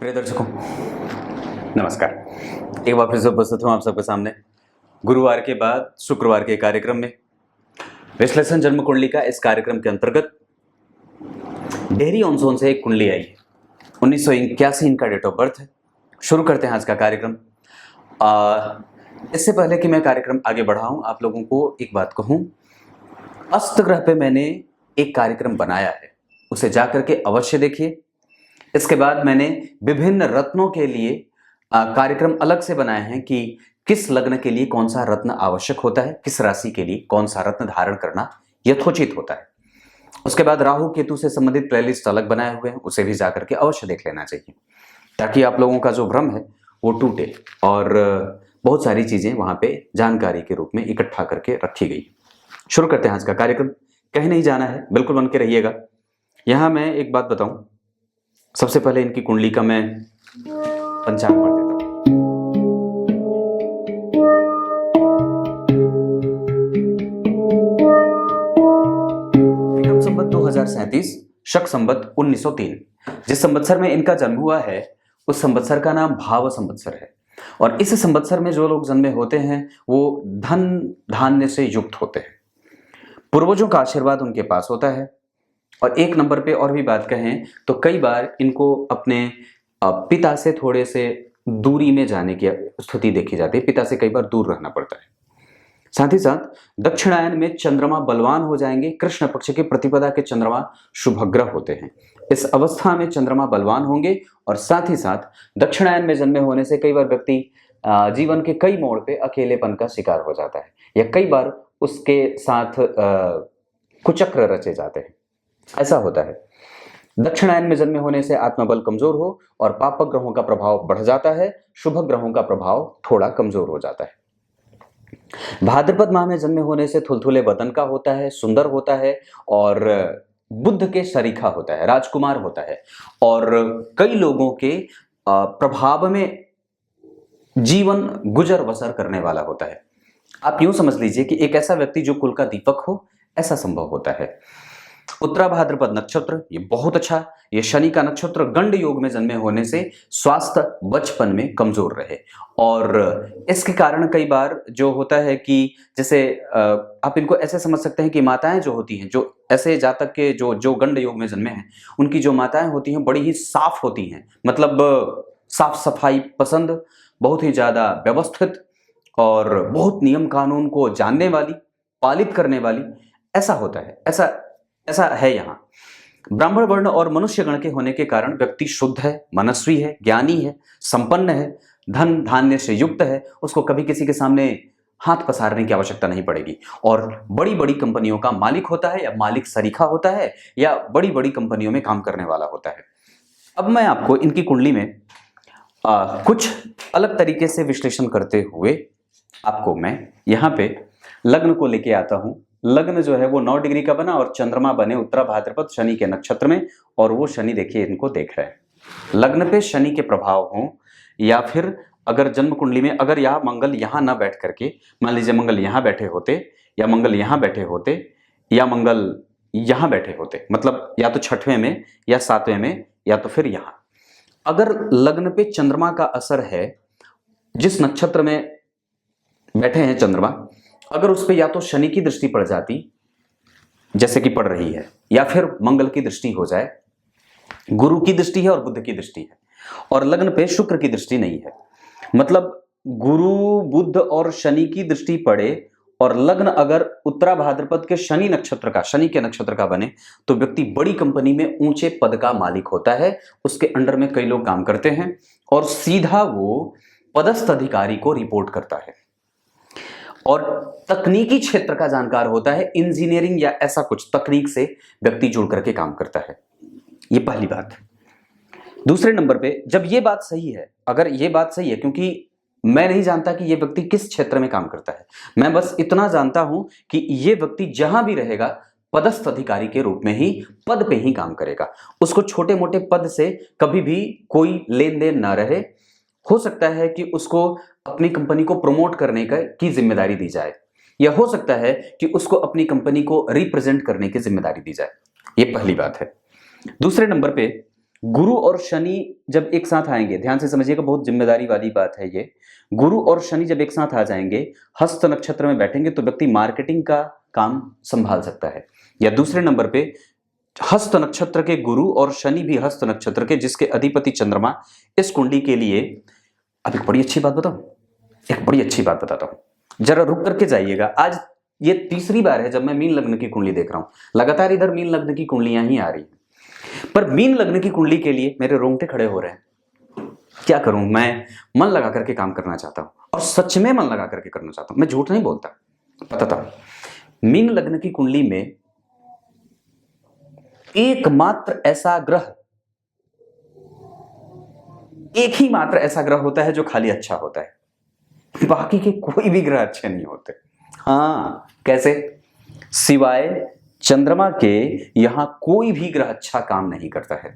प्रिय दर्शकों, नमस्कार। एक बार फिर से उपस्थित हूँ आप सबके सामने गुरुवार के बाद शुक्रवार के कार्यक्रम में। विश्लेषण जन्म कुंडली का इस कार्यक्रम के अंतर्गत डेहरी ऑन से एक कुंडली आई है। 1981 इनका डेट ऑफ बर्थ है। शुरू करते हैं आज का कार्यक्रम। इससे पहले कि मैं कार्यक्रम आगे बढ़ाऊं, आप लोगों को एक बात कहूं। अस्त ग्रह पे मैंने एक कार्यक्रम बनाया है, उसे जाकर के अवश्य देखिए। इसके बाद मैंने विभिन्न रत्नों के लिए कार्यक्रम अलग से बनाए हैं कि किस लग्न के लिए कौन सा रत्न आवश्यक होता है, किस राशि के लिए कौन सा रत्न धारण करना यथोचित होता है। उसके बाद राहु केतु से संबंधित प्लेलिस्ट अलग बनाए हुए हैं, उसे भी जाकर के अवश्य देख लेना चाहिए, ताकि आप लोगों का जो भ्रम है वो टूटे और बहुत सारी चीजें वहां पे जानकारी के रूप में इकट्ठा करके रखी गई। शुरू करते हैं आज का कार्यक्रम। कहीं नहीं जाना है, बिल्कुल बन के रहिएगा। यहां मैं एक बात बताऊं, सबसे पहले इनकी कुंडली का मैं पंचांग पढ़ देता हूं। विक्रम संवत 2037, शक संवत 1903। जिस संवत्सर में इनका जन्म हुआ है उस संवत्सर का नाम भाव संवत्सर है। और इस संवत्सर में जो लोग जन्मे होते हैं वो धन धान्य से युक्त होते हैं। पूर्वजों का आशीर्वाद उनके पास होता है। और एक नंबर पे और भी बात कहें तो कई बार इनको अपने पिता से थोड़े से दूरी में जाने की स्थिति देखी जाती है। पिता से कई बार दूर रहना पड़ता है। साथ ही साथ दक्षिणायन में चंद्रमा बलवान हो जाएंगे। कृष्ण पक्ष के प्रतिपदा के चंद्रमा शुभग्रह होते हैं। इस अवस्था में चंद्रमा बलवान होंगे और साथ ही साथ दक्षिणायन में जन्मे होने से कई बार व्यक्ति जीवन के कई मोड़ पे अकेलेपन का शिकार हो जाता है, या कई बार उसके साथ कुचक्र रचे जाते हैं। ऐसा होता है। दक्षिणायन में जन्मे होने से आत्मबल कमजोर हो और पाप ग्रहों का प्रभाव बढ़ जाता है, शुभ ग्रहों का प्रभाव थोड़ा कमजोर हो जाता है। भाद्रपद माह में जन्मे होने से थुलथुले बदन का होता है, सुंदर होता है और बुद्ध के सरीखा होता है, राजकुमार होता है और कई लोगों के प्रभाव में जीवन गुजर बसर करने वाला होता है। आप यूं समझ लीजिए कि एक ऐसा व्यक्ति जो कुल का दीपक हो, ऐसा संभव होता है। उत्तरा भाद्रपद नक्षत्र ये बहुत अच्छा। ये शनि का नक्षत्र गंड योग में जन्मे होने से स्वास्थ्य बचपन में कमजोर रहे और इसके कारण कई बार जो होता है कि जैसे आप इनको ऐसे समझ सकते हैं कि माताएं जो होती हैं, जो ऐसे जातक के जो गंड योग में जन्मे हैं, उनकी जो माताएं होती हैं बड़ी ही साफ होती हैं। मतलब साफ सफाई पसंद, बहुत ही ज्यादा व्यवस्थित और बहुत नियम कानून को जानने वाली, पालित करने वाली, ऐसा होता है। ऐसा है। यहाँ ब्राह्मण वर्ण और मनुष्य गण के होने के कारण व्यक्ति शुद्ध है, मनस्वी है, ज्ञानी है, संपन्न है, धन धान्य से युक्त है। उसको कभी किसी के सामने हाथ पसारने की आवश्यकता नहीं पड़ेगी और बड़ी बड़ी कंपनियों का मालिक होता है, या मालिक सरीखा होता है, या बड़ी बड़ी कंपनियों में काम करने वाला होता है। अब मैं आपको इनकी कुंडली में कुछ अलग तरीके से विश्लेषण करते हुए आपको मैं यहाँ पे लग्न को लेके आता हूं। लग्न जो है वो 9 डिग्री का बना और चंद्रमा बने उत्तरा भाद्रपद शनि के नक्षत्र में, और वो शनि देखिए इनको देख रहे हैं। लग्न पे शनि के प्रभाव हो, या फिर अगर जन्म कुंडली में अगर यह मंगल यहां ना बैठ करके, मान लीजिए मंगल यहां बैठे होते, या मंगल यहां बैठे होते, या मंगल यहां बैठे होते, मतलब या तो 6वें में या 7वें में, या तो फिर यहां। अगर लग्न पे चंद्रमा का असर है, जिस नक्षत्र में बैठे हैं चंद्रमा, अगर उस पर या तो शनि की दृष्टि पड़ जाती, जैसे कि पड़ रही है, या फिर मंगल की दृष्टि हो जाए, गुरु की दृष्टि है और बुध की दृष्टि है, और लग्न पे शुक्र की दृष्टि नहीं है, मतलब गुरु बुध और शनि की दृष्टि पड़े और लग्न अगर उत्तरा भाद्रपद के शनि नक्षत्र का, शनि के नक्षत्र का बने, तो व्यक्ति बड़ी कंपनी में ऊंचे पद का मालिक होता है। उसके अंडर में कई लोग काम करते हैं और सीधा वो पदस्थ अधिकारी को रिपोर्ट करता है और तकनीकी क्षेत्र का जानकार होता है। इंजीनियरिंग या ऐसा कुछ तकनीक से व्यक्ति जुड़ करके काम करता है। ये पहली बात। दूसरे नंबर पे जब ये बात सही है, अगर ये बात सही है, क्योंकि मैं नहीं जानता कि ये व्यक्ति किस क्षेत्र में काम करता है, मैं बस इतना जानता हूं कि ये व्यक्ति जहां भी रहेगा पदस्थ अधिकारी के रूप में ही, पद पे ही काम करेगा। उसको छोटे मोटे पद से कभी भी कोई लेन देन ना रहे। हो सकता है कि उसको अपनी कंपनी को प्रमोट करने की जिम्मेदारी दी जाए, या हो सकता है कि उसको अपनी कंपनी को रिप्रेजेंट करने की जिम्मेदारी दी जाए। ये पहली बात है। दूसरे नंबर पे गुरु और शनि जब एक साथ आएंगे, ध्यान से समझिएगा, बहुत जिम्मेदारी वाली बात है ये। गुरु और शनि जब एक साथ आ जाएंगे, हस्त नक्षत्र में बैठेंगे, तो व्यक्ति मार्केटिंग का काम संभाल सकता है। या दूसरे नंबर पे हस्त नक्षत्र के गुरु और शनि भी हस्त नक्षत्र के, जिसके अधिपति चंद्रमा, इस कुंडली के लिए अब एक बड़ी अच्छी बात बताऊं, एक बड़ी अच्छी बात बताता हूं, जरा रुक करके जाइएगा। आज ये तीसरी बार है जब मैं मीन लग्न की कुंडली देख रहा हूं, लगातार इधर मीन लग्न की कुंडलियां ही आ रही हैं, पर मीन लग्न की कुंडली के लिए मेरे रोंगटे खड़े हो रहे हैं। क्या करूं, मैं मन लगा करके काम करना चाहता हूं, और सच में मन लगा करके करना चाहता हूं, मैं झूठ नहीं बोलता, बताता हूं। मीन लग्न की कुंडली में एकमात्र ऐसा ग्रह, एक ही मात्र ऐसा ग्रह होता है जो खाली अच्छा होता है, बाकी के कोई भी ग्रह अच्छे नहीं होते। हाँ, कैसे? सिवाय चंद्रमा के यहां कोई भी ग्रह अच्छा काम नहीं करता है।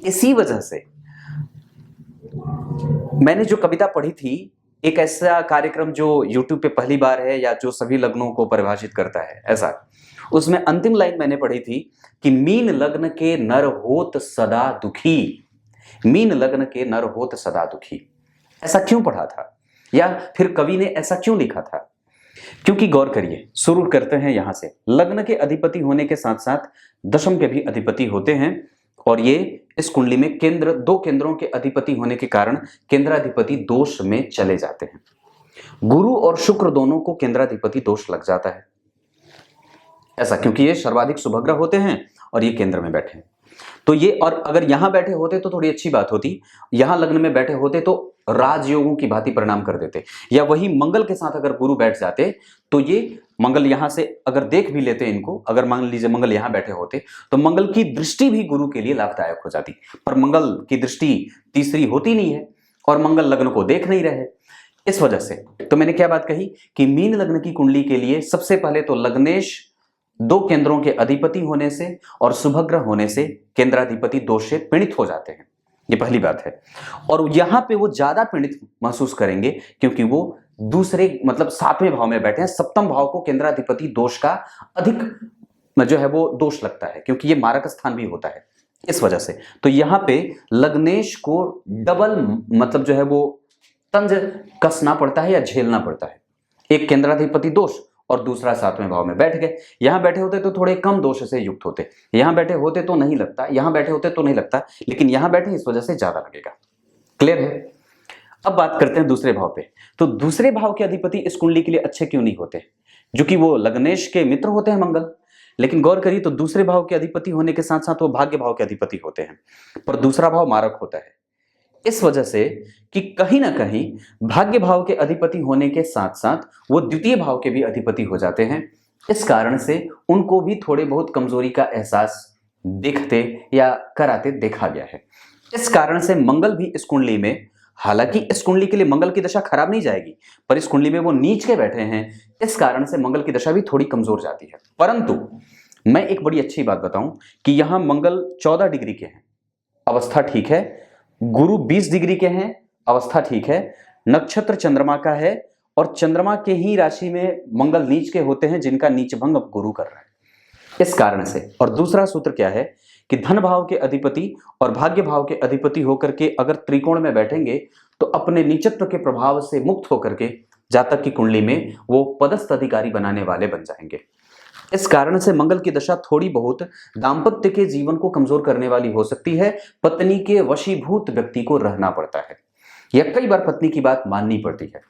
इसी वजह से मैंने जो कविता पढ़ी थी, एक ऐसा कार्यक्रम जो YouTube पे पहली बार है, या जो सभी लग्नों को परिभाषित करता है ऐसा, उसमें अंतिम लाइन मैंने पढ़ी थी कि मीन लग्न के नर होत सदा दुखी, मीन लग्न के नर होत सदा दुखी। ऐसा क्यों पढ़ा था, या फिर कवि ने ऐसा क्यों लिखा था? क्योंकि गौर करिए, शुरू करते हैं यहां से। लग्न के अधिपति होने के साथ साथ दशम के भी अधिपति होते हैं, और ये इस कुंडली में केंद्र, दो केंद्रों के अधिपति होने के कारण केंद्राधिपति दोष में चले जाते हैं। गुरु और शुक्र दोनों को केंद्राधिपति दोष लग जाता है, ऐसा क्योंकि ये सर्वाधिक शुभग्रह होते हैं और ये केंद्र में बैठे हैं। तो ये, और अगर यहां बैठे होते तो थोड़ी अच्छी बात होती, यहां लग्न में बैठे होते तो राजयोगों की भांति परिणाम कर देते, या वही मंगल के साथ अगर गुरु बैठ जाते तो ये मंगल यहां से अगर देख भी लेते इनको, अगर मान लीजिए मंगल यहां बैठे होते तो मंगल की दृष्टि भी गुरु के लिए लाभदायक हो जाती, पर मंगल की दृष्टि तीसरी होती नहीं है और मंगल लग्न को देख नहीं रहे। इस वजह से तो मैंने क्या बात कही कि मीन लग्न की कुंडली के लिए सबसे पहले तो लग्नेश दो केंद्रों के अधिपति होने से और शुभग्रह होने से केंद्राधिपति दोष से पीड़ित हो जाते हैं, ये पहली बात है। और यहां पे वो ज्यादा पीड़ित महसूस करेंगे क्योंकि वो दूसरे मतलब सातवें भाव में बैठे हैं। सप्तम भाव को केंद्राधिपति दोष का अधिक जो है वो दोष लगता है, क्योंकि ये मारक स्थान भी होता है, इस वजह से। तो यहां पे लग्नेश को डबल मतलब जो है वो तंज कसना पड़ता है या झेलना पड़ता है। एक केंद्राधिपति दोष और दूसरा सातवें भाव में बैठ गए। यहां बैठे होते तो थोड़े कम दोष से युक्त होते, यहां बैठे होते तो नहीं लगता, यहां बैठे होते तो नहीं लगता, लेकिन यहां बैठे इस वजह से ज्यादा लगेगा। क्लियर है? अब बात करते हैं दूसरे भाव पे। तो दूसरे भाव के अधिपति इस कुंडली के लिए अच्छे क्यों नहीं होते? जो कि वो लग्नेश के मित्र होते हैं मंगल, लेकिन गौर करिए तो दूसरे भाव के अधिपति होने के साथ साथ वो भाग्य भाव के अधिपति होते हैं, पर दूसरा भाव मारक होता है, इस वजह से कि कहीं ना कहीं भाग्य भाव के अधिपति होने के साथ साथ वो द्वितीय भाव के भी अधिपति हो जाते हैं। इस कारण से उनको भी थोड़े बहुत कमजोरी का एहसास दिखते या कराते देखा गया है। इस कारण से मंगल भी इस कुंडली में, हालांकि इस कुंडली के लिए मंगल की दशा खराब नहीं जाएगी, पर इस कुंडली में वो नीच के बैठे हैं, इस कारण से मंगल की दशा भी थोड़ी कमजोर जाती है। परंतु मैं एक बड़ी अच्छी बात बताऊं कि यहां मंगल 14 डिग्री के हैं, अवस्था ठीक है, गुरु 20 डिग्री के हैं, अवस्था ठीक है, नक्षत्र चंद्रमा का है, और चंद्रमा के ही राशि में मंगल नीच के होते हैं, जिनका नीच भंग अब गुरु कर रहा है, इस कारण से। और दूसरा सूत्र क्या है कि धन भाव के अधिपति और भाग्य भाव के अधिपति होकर के अगर त्रिकोण में बैठेंगे तो अपने नीचत्व के प्रभाव से मुक्त होकर के जातक की कुंडली में वो पदस्थ अधिकारी बनाने वाले बन जाएंगे। इस कारण से मंगल की दशा थोड़ी बहुत दाम्पत्य के जीवन को कमजोर करने वाली हो सकती है। पत्नी के वशीभूत व्यक्ति को रहना पड़ता है, या कई बार पत्नी की बात माननी पड़ती है,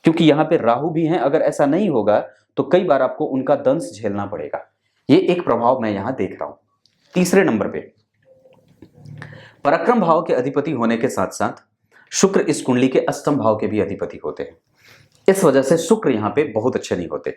क्योंकि यहाँ पे राहु भी हैं। अगर ऐसा नहीं होगा तो कई बार आपको उनका दंश झेलना पड़ेगा। ये एक प्रभाव मैं यहां देख रहा हूं। तीसरे नंबर पे पराक्रम भाव के अधिपति होने के साथ साथ शुक्र इस कुंडली के अष्टम भाव के भी अधिपति होते हैं, इस वजह से शुक्र यहाँ पे बहुत अच्छे नहीं होते।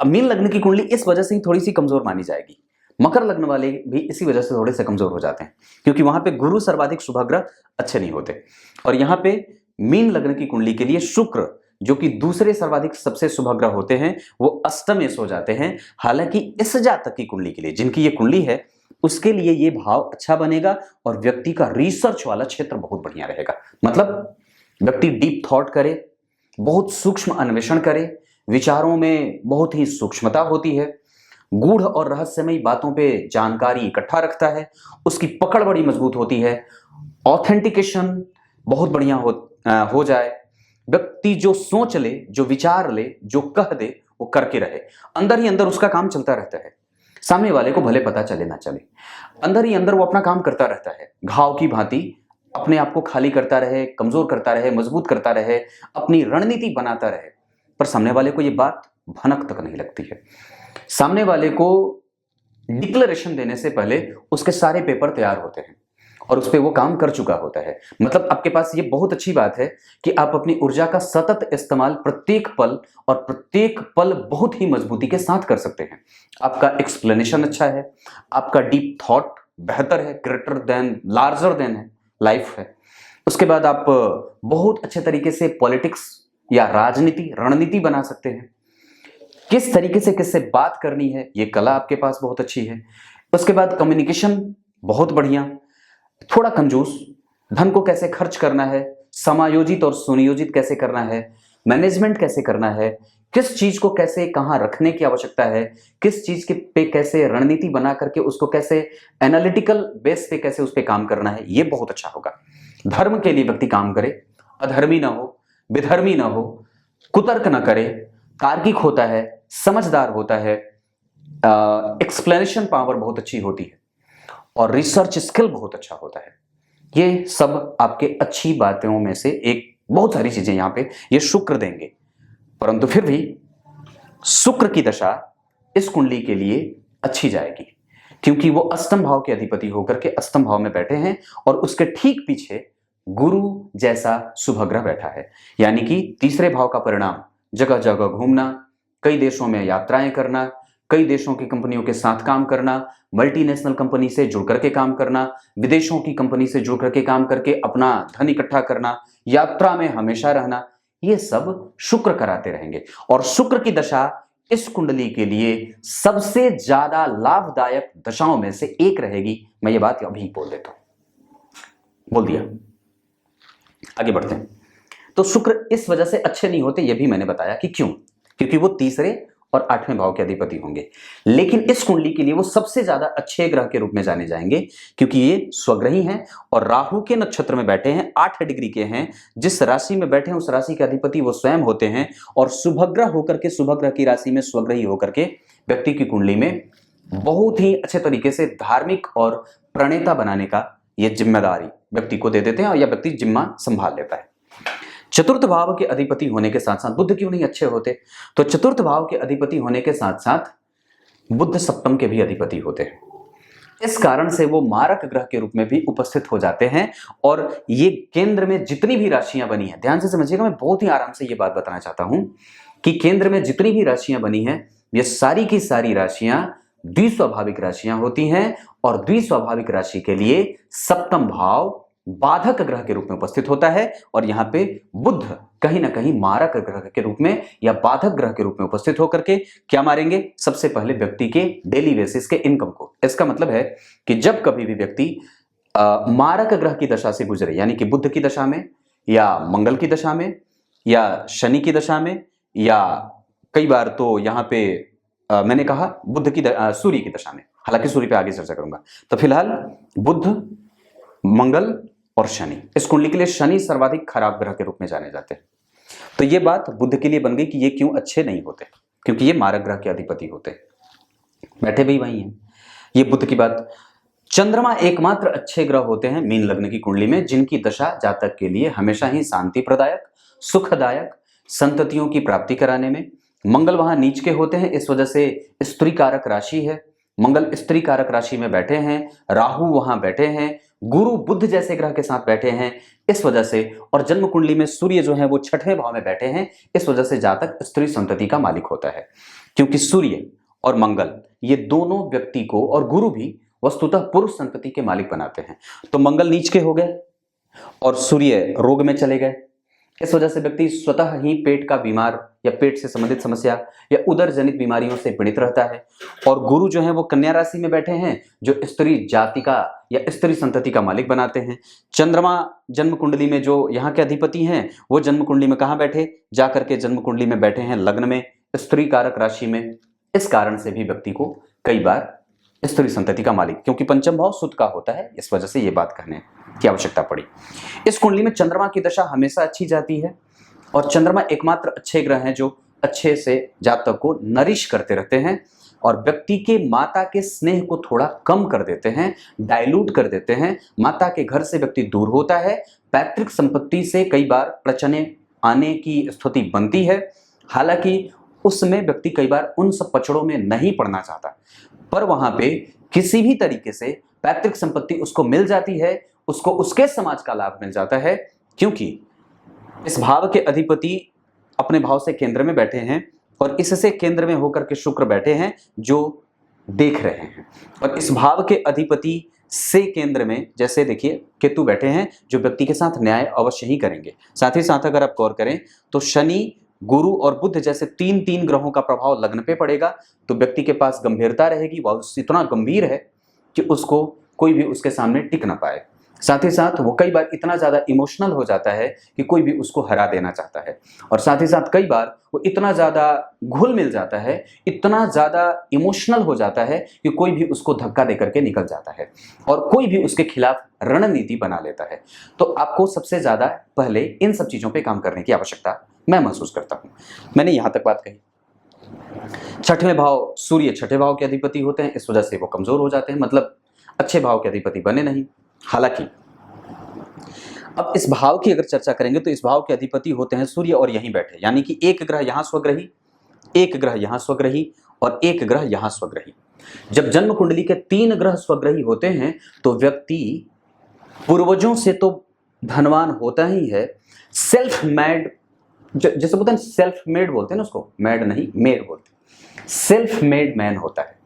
अब मीन लग्न की कुंडली इस वजह से ही थोड़ी सी कमजोर मानी जाएगी। मकर लग्न वाले भी इसी वजह से थोड़े से कमजोर हो जाते हैं, क्योंकि वहां पे गुरु सर्वाधिक शुभग्रह अच्छे नहीं होते। और यहाँ पे मीन लग्न की कुंडली के लिए शुक्र, जो कि दूसरे सर्वाधिक सबसे शुभग्रह होते हैं, वो अष्टमेश हो जाते हैं। हालांकि इस जातक की कुंडली के लिए, जिनकी ये कुंडली है, उसके लिए ये भाव अच्छा बनेगा और व्यक्ति का रिसर्च वाला क्षेत्र बहुत बढ़िया रहेगा। मतलब व्यक्ति डीप थॉट करे, बहुत सूक्ष्म अन्वेषण करे, विचारों में बहुत ही सूक्ष्मता होती है, गूढ़ और रहस्यमयी बातों पे जानकारी इकट्ठा रखता है, उसकी पकड़ बड़ी मजबूत होती है, ऑथेंटिकेशन बहुत बढ़िया हो जाए, व्यक्ति जो सोच ले, जो विचार ले, जो कह दे वो करके रहे, अंदर ही अंदर उसका काम चलता रहता है, सामने वाले को भले पता चले ना चले, अंदर ही अंदर वो अपना काम करता रहता है, घाव की भांति अपने आप को खाली करता रहे, कमजोर करता रहे, मजबूत करता रहे, अपनी रणनीति बनाता रहे, पर सामने वाले को ये बात भनक तक नहीं लगती है। सामने वाले को डिक्लेरेशन देने से पहले उसके सारे पेपर तैयार होते हैं और उस पर वो काम कर चुका होता है। मतलब आपके पास ये बहुत अच्छी बात है कि आप अपनी ऊर्जा का सतत इस्तेमाल प्रत्येक पल और प्रत्येक पल बहुत ही मजबूती के साथ कर सकते हैं। आपका एक्सप्लेनेशन अच्छा है, आपका डीप थॉट बेहतर है, ग्रेटर देन, लार्जर देन है, लाइफ है। उसके बाद आप बहुत अच्छे तरीके से पॉलिटिक्स या राजनीति, रणनीति बना सकते हैं। किस तरीके से किससे बात करनी है ये कला आपके पास बहुत अच्छी है। उसके बाद कम्युनिकेशन बहुत बढ़िया, थोड़ा कंजूस, धन को कैसे खर्च करना है, समायोजित और सुनियोजित कैसे करना है, मैनेजमेंट कैसे करना है, किस चीज को कैसे कहां रखने की आवश्यकता है, किस चीज के पे कैसे रणनीति बना करके उसको कैसे एनालिटिकल बेस पे कैसे उस पे काम करना है, ये बहुत अच्छा होगा। धर्म के लिए व्यक्ति काम करे, अधर्मी ना हो, विधर्मी ना हो, कुतर्क ना करे, तार्किक होता है, समझदार होता है, एक्सप्लेनेशन पावर बहुत अच्छी होती है और रिसर्च स्किल बहुत अच्छा होता है। ये सब आपके अच्छी बातों में से एक, बहुत सारी चीजें यहां पे ये शुक्र देंगे, परंतु फिर भी शुक्र की दशा इस कुंडली के लिए अच्छी जाएगी क्योंकि वो अष्टम भाव के अधिपति होकर के अष्टम भाव में बैठे हैं और उसके ठीक पीछे गुरु जैसा शुभ ग्रह बैठा है। यानी कि तीसरे भाव का परिणाम जगह जगह घूमना, कई देशों में यात्राएं करना, कई देशों की कंपनियों के साथ काम करना, मल्टीनेशनल कंपनी से जुड़ करके काम करना, विदेशों की कंपनी से जुड़ करके काम करके अपना धन इकट्ठा करना, यात्रा में हमेशा रहना, ये सब शुक्र कराते रहेंगे। और शुक्र की दशा इस कुंडली के लिए सबसे ज्यादा लाभदायक दशाओं में से एक रहेगी। मैं ये बात अभी बोल देता हूं, बोल दिया। आगे बढ़ते हैं। तो शुक्र इस वजह से अच्छे नहीं होते, ये भी मैंने बताया कि क्यों, क्योंकि वो तीसरे और आठवें भाव के अधिपति होंगे। लेकिन इस कुंडली के लिए वो सबसे ज्यादा अच्छे ग्रह के रूप में जाने जाएंगे क्योंकि ये स्वग्रही हैं और राहु के नक्षत्र में बैठे हैं, 8 डिग्री के हैं। जिस राशि में बैठे हैं उस राशि के अधिपति वो स्वयं होते हैं और शुभग्रह होकर के, शुभग्रह की राशि में स्वग्रही होकर के व्यक्ति की कुंडली में बहुत ही अच्छे तरीके से धार्मिक और प्रणेता बनाने का ये जिम्मेदारी व्यक्ति को दे देते हैं या व्यक्ति जिम्मा संभाल लेता है। चतुर्थ भाव के अधिपति होने के साथ साथ बुध क्यों नहीं अच्छे होते, तो चतुर्थ भाव के अधिपति होने के साथ साथ बुध सप्तम के भी अधिपति होते हैं। इस कारण से वो मारक ग्रह के रूप में भी उपस्थित हो जाते हैं और ये केंद्र में जितनी भी राशियां बनी हैं, ध्यान से समझिएगा, मैं बहुत ही आराम से ये बात बताना चाहता हूं कि केंद्र में जितनी भी राशियां बनी हैं ये सारी की सारी राशियां द्विस्वाभाविक राशियां होती हैं और द्विस्वाभाविक राशि के लिए सप्तम भाव बाधक ग्रह के रूप में उपस्थित होता है और यहां पे बुध कहीं ना कहीं मारक ग्रह के रूप में या बाधक ग्रह के रूप में उपस्थित होकर के क्या मारेंगे, सबसे पहले व्यक्ति के डेली बेसिस के इनकम को। इसका मतलब है कि जब कभी भी व्यक्ति मारक ग्रह की दशा से गुजरे, यानी कि बुध की दशा में या मंगल की दशा में या शनि की दशा में या कई बार तो यहाँ पे मैंने कहा बुध की सूर्य की दशा में, हालांकि सूर्य पे आगे चर्चा करूंगा। तो फिलहाल बुध, मंगल और शनि, इस कुंडली के लिए शनि सर्वाधिक खराब ग्रह के रूप में जाने जाते हैं। तो ये बात बुध के लिए बन गई कि ये क्यों अच्छे नहीं होते, क्योंकि ये मारक ग्रह के अधिपति होते हैं, बैठे भी वही हैं। ये बुध की बात। चंद्रमा एकमात्र अच्छे ग्रह होते हैं मीन लग्न की कुंडली में जिनकी दशा जातक के लिए हमेशा ही शांति प्रदायक, सुखदायक, संततियों की प्राप्ति कराने में। मंगल वहां नीच के होते हैं, इस वजह से स्त्री कारक राशि है, मंगल स्त्री कारक राशि में बैठे हैं, राहु वहां बैठे हैं, गुरु बुध जैसे ग्रह के साथ बैठे हैं, इस वजह से, और जन्म कुंडली में सूर्य जो है वो छठवें भाव में बैठे हैं, इस वजह से जातक स्त्री संतति का मालिक होता है। क्योंकि सूर्य और मंगल ये दोनों व्यक्ति को, और गुरु भी वस्तुतः पुरुष संतति के मालिक बनाते हैं। तो मंगल नीच के हो गए और सूर्य रोग में चले गए, इस वजह से व्यक्ति स्वतः ही पेट का बीमार या पेट से संबंधित समस्या या उदर जनित बीमारियों से पीड़ित रहता है। और गुरु जो है वो कन्या राशि में बैठे हैं जो स्त्री जाति का या स्त्री संतति का मालिक बनाते हैं। चंद्रमा जन्म कुंडली में जो यहाँ के अधिपति हैं वो जन्म कुंडली में कहाँ बैठे, जाकर के जन्म कुंडली में बैठे हैं लग्न में, स्त्री कारक राशि में, इस कारण से भी व्यक्ति को कई बार स्त्री संतति का मालिक, क्योंकि पंचम भाव सुद का होता है, इस वजह से ये बात कहने की आवश्यकता पड़ी। इस कुंडली में चंद्रमा की दशा हमेशा अच्छी जाती है और चंद्रमा एकमात्र अच्छे ग्रह हैं जो अच्छे से जातक को नरिश करते रहते हैं और व्यक्ति के माता के स्नेह को थोड़ा कम कर देते हैं, डाइल्यूट कर देते हैं। माता के घर से व्यक्ति दूर होता है, पैतृक संपत्ति से कई बार प्रचने आने की स्थिति बनती है। हालांकि उसमें व्यक्ति कई बार उन सब पचड़ों में नहीं पड़ना चाहता, पर वहां पे किसी भी तरीके से पैतृक संपत्ति उसको मिल जाती है, उसको उसके समाज का लाभ मिल जाता है, क्योंकि इस भाव के अधिपति अपने भाव से केंद्र में बैठे हैं और इससे केंद्र में होकर के शुक्र बैठे हैं जो देख रहे हैं। और इस भाव के अधिपति से केंद्र में जैसे देखिए केतु बैठे हैं जो व्यक्ति के साथ न्याय अवश्य ही करेंगे। साथ ही साथ अगर आप गौर करें तो शनि, गुरु और बुध जैसे तीन ग्रहों का प्रभाव लग्न पे पड़ेगा तो व्यक्ति के पास गंभीरता रहेगी, वह इतना गंभीर है कि उसको कोई भी उसके सामने टिक ना पाए। साथ ही साथ वो कई बार इतना ज़्यादा इमोशनल हो जाता है कि कोई भी उसको हरा देना चाहता है और साथ ही साथ कई बार वो इतना ज़्यादा घुल मिल जाता है, इतना ज़्यादा इमोशनल हो जाता है कि कोई भी उसको धक्का दे करके निकल जाता है और कोई भी उसके खिलाफ रणनीति बना लेता है। तो आपको सबसे ज़्यादा पहले इन सब चीज़ों पर काम करने की आवश्यकता मैं महसूस करता हूँ। मैंने यहाँ तक बात कही। छठवें भाव सूर्य छठे भाव के अधिपति होते हैं, इस वजह से वो कमजोर हो जाते हैं, मतलब अच्छे भाव के अधिपति बने नहीं। हालांकि अब इस भाव की अगर चर्चा करेंगे तो इस भाव के अधिपति होते हैं सूर्य और यहीं बैठे, यानी कि एक ग्रह यहां स्वग्रही, एक ग्रह यहां स्वग्रही और एक ग्रह यहां स्वग्रही। जब जन्म कुंडली के 3 ग्रह स्वग्रही होते हैं तो व्यक्ति पूर्वजों से तो धनवान होता ही है, सेल्फ मेड, जैसे बोलते हैं सेल्फ मेड बोलते हैं ना, उसको मेड नहीं मेड बोलते हैं, सेल्फ मेड मैन होता है,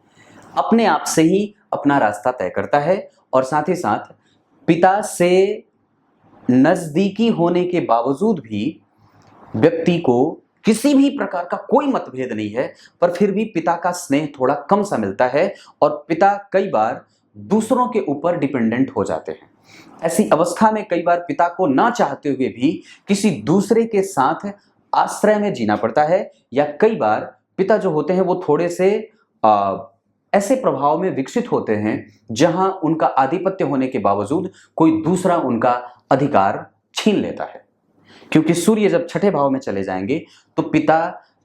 अपने आप से ही अपना रास्ता तय करता है और साथ ही साथ पिता से नजदीकी होने के बावजूद भी व्यक्ति को किसी भी प्रकार का कोई मतभेद नहीं है, पर फिर भी पिता का स्नेह थोड़ा कम सा मिलता है और पिता कई बार दूसरों के ऊपर डिपेंडेंट हो जाते हैं। ऐसी अवस्था में कई बार पिता को ना चाहते हुए भी किसी दूसरे के साथ आश्रय में जीना पड़ता है, या कई बार पिता जो होते हैं वो थोड़े से ऐसे प्रभाव में विकसित होते हैं जहां उनका आधिपत्य होने के बावजूद कोई दूसरा उनका अधिकार छीन लेता है। क्योंकि सूर्य जब छठे भाव में चले जाएंगे तो पिता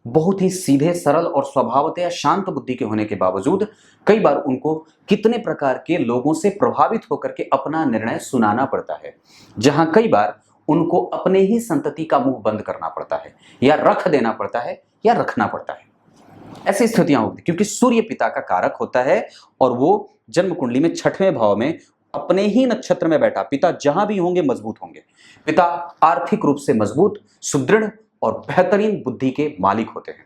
बहुत ही सीधे सरल और स्वभावतः शांत बुद्धि के होने के बावजूद कई बार उनको कितने प्रकार के लोगों से प्रभावित होकर के अपना निर्णय सुनाना पड़ता है, जहां कई बार उनको अपने ही संतति का मुंह बंद करना पड़ता है या रख देना पड़ता है या रखना पड़ता है। ऐसी स्थितियां होती क्योंकि सूर्य पिता का कारक होता है और वो जन्म कुंडली में छठवें भाव में अपने ही नक्षत्र में बैठा, पिता जहां भी होंगे मजबूत होंगे। पिता आर्थिक रूप से मजबूत, सुदृढ़ और बेहतरीन बुद्धि के मालिक होते हैं।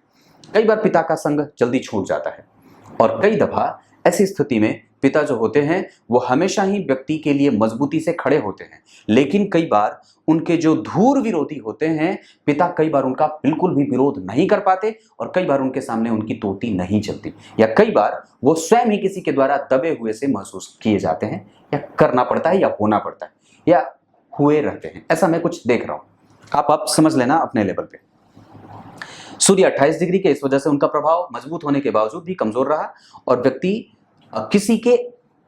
कई बार पिता का संग जल्दी छूट जाता है और कई दफा ऐसी स्थिति में पिता जो होते हैं वो हमेशा ही व्यक्ति के लिए मजबूती से खड़े होते हैं, लेकिन कई बार उनके जो धूर विरोधी होते हैं पिता कई बार उनका बिल्कुल भी विरोध नहीं कर पाते और कई बार उनके सामने उनकी तोती नहीं चलती, या कई बार वो स्वयं ही किसी के द्वारा दबे हुए से महसूस किए जाते हैं, या करना पड़ता है या होना पड़ता है या हुए रहते हैं। ऐसा मैं कुछ देख रहा हूं, आप समझ लेना अपने लेवल पे। सूर्य 28 डिग्री के, इस वजह से उनका प्रभाव मजबूत होने के बावजूद भी कमजोर रहा और व्यक्ति किसी के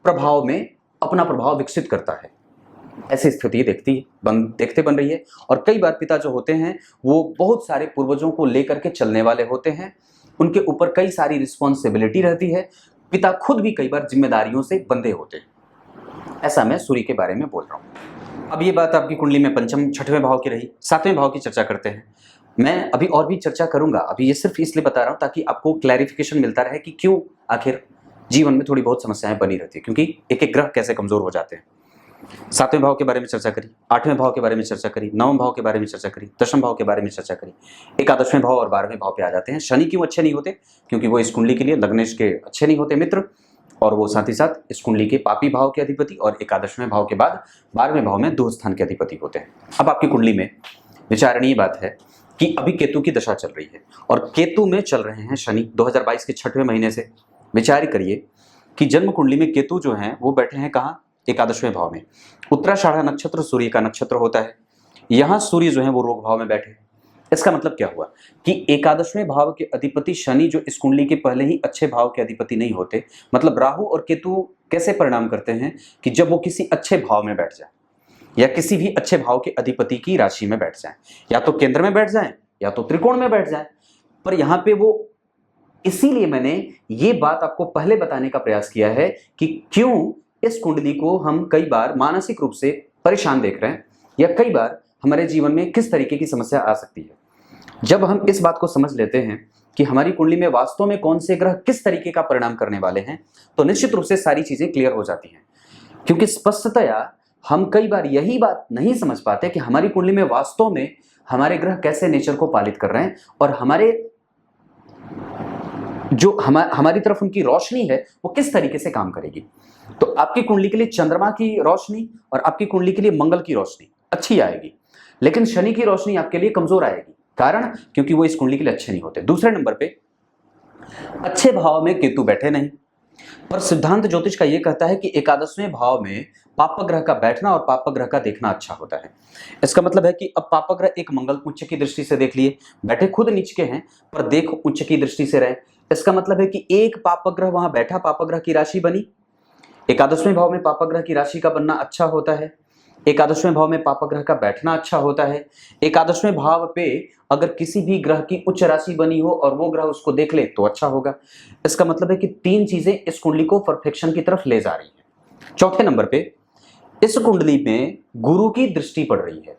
प्रभाव में अपना प्रभाव विकसित करता है। ऐसी स्थिति देखते बन रही है और कई बार पिता जो होते हैं वो बहुत सारे पूर्वजों को लेकर के चलने वाले होते हैं, उनके ऊपर कई सारी रिस्पॉन्सिबिलिटी रहती है, पिता खुद भी कई बार जिम्मेदारियों से बंधे होते हैं। ऐसा मैं सूर्य के बारे में बोल रहा हूँ। अब ये बात आपकी कुंडली में पंचम छठवें भाव की रही, सातवें भाव की चर्चा करते हैं। मैं अभी और भी चर्चा करूंगा, अभी ये सिर्फ इसलिए बता रहा हूं ताकि आपको क्लैरिफिकेशन मिलता रहे कि क्यों आखिर जीवन में थोड़ी बहुत समस्याएं बनी रहती है, क्योंकि एक एक ग्रह कैसे कमजोर हो जाते हैं। सातवें भाव के बारे में चर्चा करी, आठवें भाव के बारे में चर्चा करी, नवम भाव के बारे में चर्चा करी, दशम भाव के बारे में चर्चा करी, एकादशवें भाव और 12वें भाव पे आ जाते हैं। शनि क्यों अच्छे नहीं होते? क्योंकि वो इस कुंडली के लिए लग्नेश के अच्छे नहीं होते मित्र, और वो साथ ही साथ इस कुंडली के पापी भाव के अधिपति और एकादशवें भाव के बाद 12वें भाव में 2 स्थान के अधिपति होते हैं। अब आपकी कुंडली में विचारणीय बात है कि अभी केतु की दशा चल रही है और केतु में चल रहे हैं शनि 2022 के 6वें महीने से। विचार करिए कि जन्म कुंडली में केतु जो हैं वो बैठे हैं कहाँ? एकादशवें भाव में। उत्तराषाढ़ा नक्षत्र सूर्य का नक्षत्र होता है, यहाँ सूर्य जो है वो रोग भाव में बैठे इसका मतलब क्या हुआ कि एकादशवें भाव के अधिपति शनि जो इस कुंडली के पहले ही अच्छे भाव के अधिपति नहीं होते, मतलब राहु और केतु कैसे परिणाम करते हैं कि जब वो किसी अच्छे भाव में बैठ जाए या किसी भी अच्छे भाव के अधिपति की राशि में बैठ जाए, या तो केंद्र में बैठ जाए या तो त्रिकोण में बैठ जाए। पर यहां पे वो, इसीलिए मैंने ये बात आपको पहले बताने का प्रयास किया है कि क्यों इस कुंडली को हम कई बार मानसिक रूप से परेशान देख रहे हैं, या कई बार हमारे जीवन में किस तरीके की समस्या आ सकती है। जब हम इस बात को समझ लेते हैं कि हमारी कुंडली में वास्तव में कौन से ग्रह किस तरीके का परिणाम करने वाले हैं, तो निश्चित रूप से सारी चीजें क्लियर हो जाती हैं। क्योंकि स्पष्टतया हम कई बार यही बात नहीं समझ पाते कि हमारी कुंडली में वास्तव में हमारे ग्रह कैसे नेचर को पालित कर रहे हैं, और हमारे जो हमारी तरफ उनकी रोशनी है वो किस तरीके से काम करेगी। तो आपकी कुंडली के लिए चंद्रमा की रोशनी और आपकी कुंडली के लिए मंगल की रोशनी अच्छी आएगी, लेकिन शनि की रोशनी आपके लिए कमजोर आएगी। कारण, क्योंकि वो इस कुंडली के लिए अच्छे नहीं होते। दूसरे नंबर पे, अच्छे भाव में केतु बैठे नहीं, पर सिद्धांत ज्योतिष का यह कहता है कि एकादशवें भाव में पाप ग्रह का बैठना और पाप ग्रह का देखना अच्छा होता है। इसका मतलब है कि अब पाप ग्रह एक मंगल उच्च की दृष्टि से देख लिए, बैठे खुद नीच के हैं पर देख उच्च की दृष्टि से रहे। इसका मतलब है कि एक पाप ग्रह वहां बैठा, पाप ग्रह की राशि बनी। एकादशवें भाव में पाप ग्रह की राशि का बनना अच्छा होता है, एकादशवें भाव में पाप ग्रह का बैठना अच्छा होता है। एकादशवें भाव पे अगर किसी भी ग्रह की उच्च राशि बनी हो और वो ग्रह उसको देख ले तो अच्छा होगा। इसका मतलब है कि तीन चीजें इस कुंडली को परफेक्शन की तरफ ले जा रही है। चौथे नंबर पे, इस कुंडली में गुरु की दृष्टि पड़ रही है।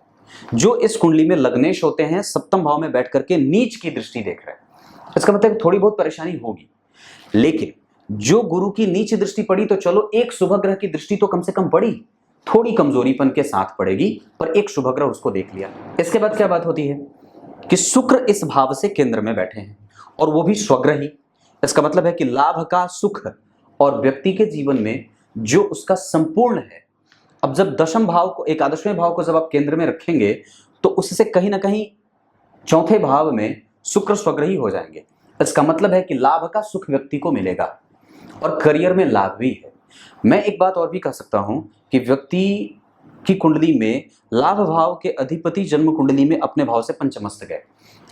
जो इस कुंडली में लग्नेश होते हैं सप्तम भाव में बैठ करके नीच की दृष्टि देख रहे हैं। इसका मतलब थोड़ी बहुत परेशानी होगी, लेकिन जो गुरु की नीच दृष्टि पड़ी तो चलो एक शुभ ग्रह की दृष्टि तो कम से कम पड़ी, थोड़ी कमजोरीपन के साथ पड़ेगी पर एक शुभ ग्रह उसको देख लिया। इसके बाद क्या बात होती है कि शुक्र इस भाव से केंद्र में बैठे हैं और वो भी स्वग्रही। इसका मतलब है कि लाभ का सुख और व्यक्ति के जीवन में जो उसका संपूर्ण है। अब जब दशम भाव को, एकादशवें भाव को जब आप केंद्र में रखेंगे तो उससे कहीं ना कहीं चौथे भाव में शुक्र स्वग्रही हो जाएंगे। इसका मतलब है कि लाभ का सुख व्यक्ति को मिलेगा और करियर में लाभ भी है। मैं एक बात और भी कह सकता हूं कि व्यक्ति की कुंडली में लाभ भाव के अधिपति जन्म कुंडली में अपने भाव से पंचमस्त गए,